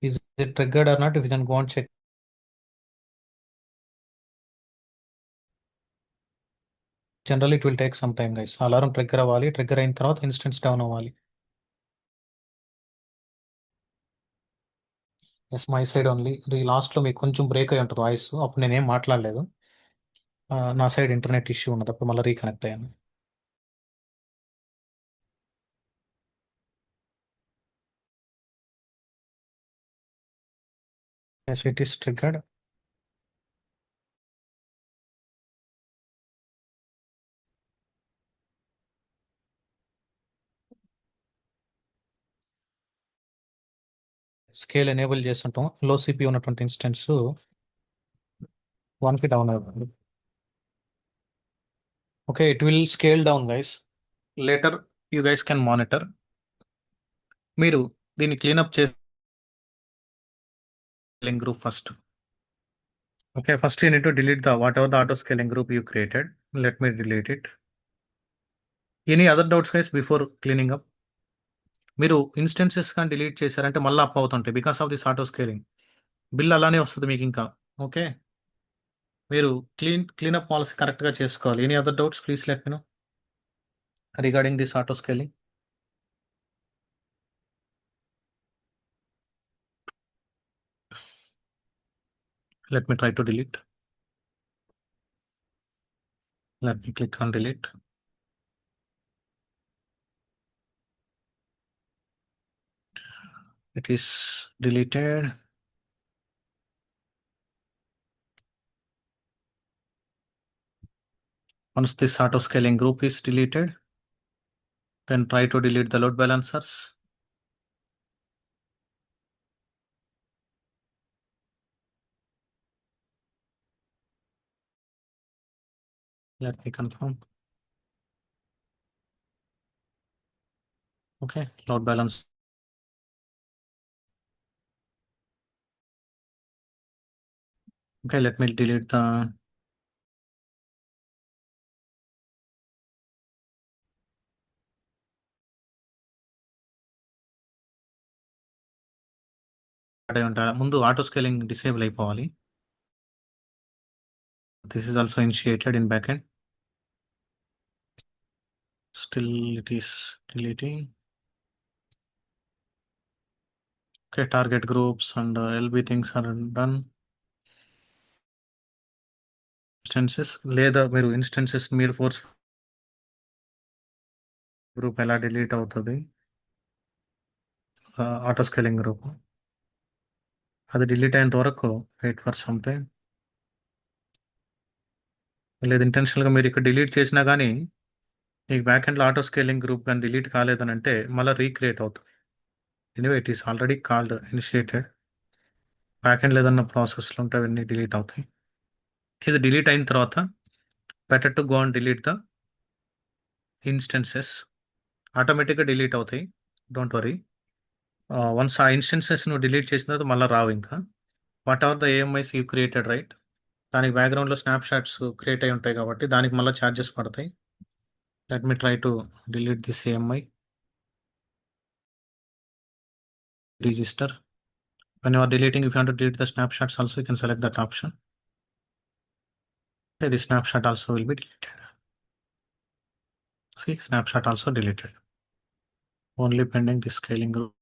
Is it triggered or not? If you can go and check. . Generally it will take some time guys. Alarm trigger అవ్వాలి, trigger అయిన తర్వాత instance down అవ్వాలి. Yes, my side only. లాస్ట్లో మీకు కొంచెం break అయి ఉంటుంది voice, అప్పుడు నేనేం మాట్లాడలేదు. నా సైడ్ ఇంటర్నెట్ ఇష్యూ ఉన్నది, అప్పుడు మళ్ళీ రీకనెక్ట్ అయ్యాను. Yes, it is triggered. Scale enable చేస్తుంటాం. లో సిపి ఉన్నటువంటి ఇన్స్టెన్స్ 1కి డౌన్ అవుతుంది. Okay, it will scale down guys. Later you guys can monitor. మీరు దీన్ని క్లీనప్ చేసే group first. Okay, first you need to delete the whatever the auto scaling group you created. Let me delete it. Any other doubts guys before cleaning up? మీరు instances కానీ delete చేశారంటే మళ్ళీ up అవుతుంటాయి because of this auto scaling. Bill అలానే వస్తుంది మీకు ఇంకా. Okay, మీరు క్లీనప్ పాలసీ కరెక్ట్గా చేసుకోవాలి. Any other doubts please let me know regarding this auto scaling. Let me try to delete. Let me click on delete. It is deleted. Once this auto scaling group is deleted, then try to delete the load balancers. Let me confirm. Okay, load balance. Okay, let me delete the ముందు auto scaling disable అయిపోవాలి. This is also initiated in back end. Still it is deleting. Okay, target groups and LB things are done. Instances లేదా మీరు instances మీరు force group ఎలా delete అవుతుంది? Auto scaling group అది delete అయ్యేంత వరకు wait for some time. లేదు ఇంటెన్షనల్గా మీరు ఇక్కడ డిలీట్ చేసినా కానీ మీకు బ్యాక్ ఎండ్లో ఆటో స్కేలింగ్ గ్రూప్ కానీ డిలీట్ కాలేదని అంటే మళ్ళీ రీక్రియేట్ అవుతుంది. Anyway it is already called initiated. Back end ఏదన్నా ప్రాసెస్లు ఉంటే అవన్నీ డిలీట్ అవుతాయి. ఇది డిలీట్ అయిన తర్వాత better to go and delete the instances. ఆటోమేటిక్గా డిలీట్ అవుతాయి, డోంట్ వరీ. వన్స్ ఆ ఇన్స్టెన్సెస్ నువ్వు డిలీట్ చేసిన తర్వాత మళ్ళీ రావు ఇంకా. Whatever the AMIs you created right, దానికి బ్యాక్గ్రౌండ్లో స్నాప్ షాట్స్ క్రియేట్ అయి ఉంటాయి కాబట్టి దానికి మళ్ళీ ఛార్జెస్ పడతాయి. Let me try to delete this AMI register. When you are deleting, if you want to delete the snapshots also, you can select that option. Okay, the snapshot also will be deleted. See, snapshot also deleted. Only pending the scaling group.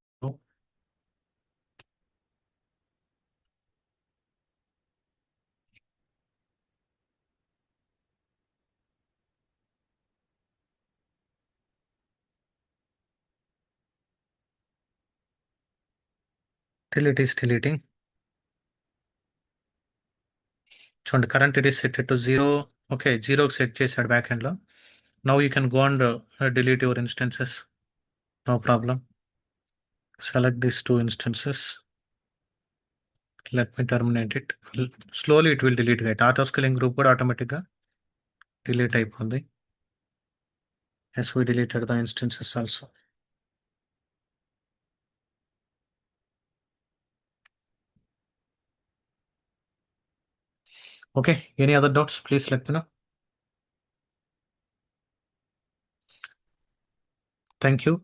Till it is deleting. చూడండి, current it is set to 0. Okay, 0 set చేశాడు back ఎండ్లో. Now you can go and delete your instances. No problem. Select these two instances. Let me terminate it. Slowly it will delete. Right, auto scaling group కూడా ఆటోమేటిక్గా delete అయిపోయింది. Yes, we deleted the instances also. Okay, any other doubts? Please let me know. Thank you.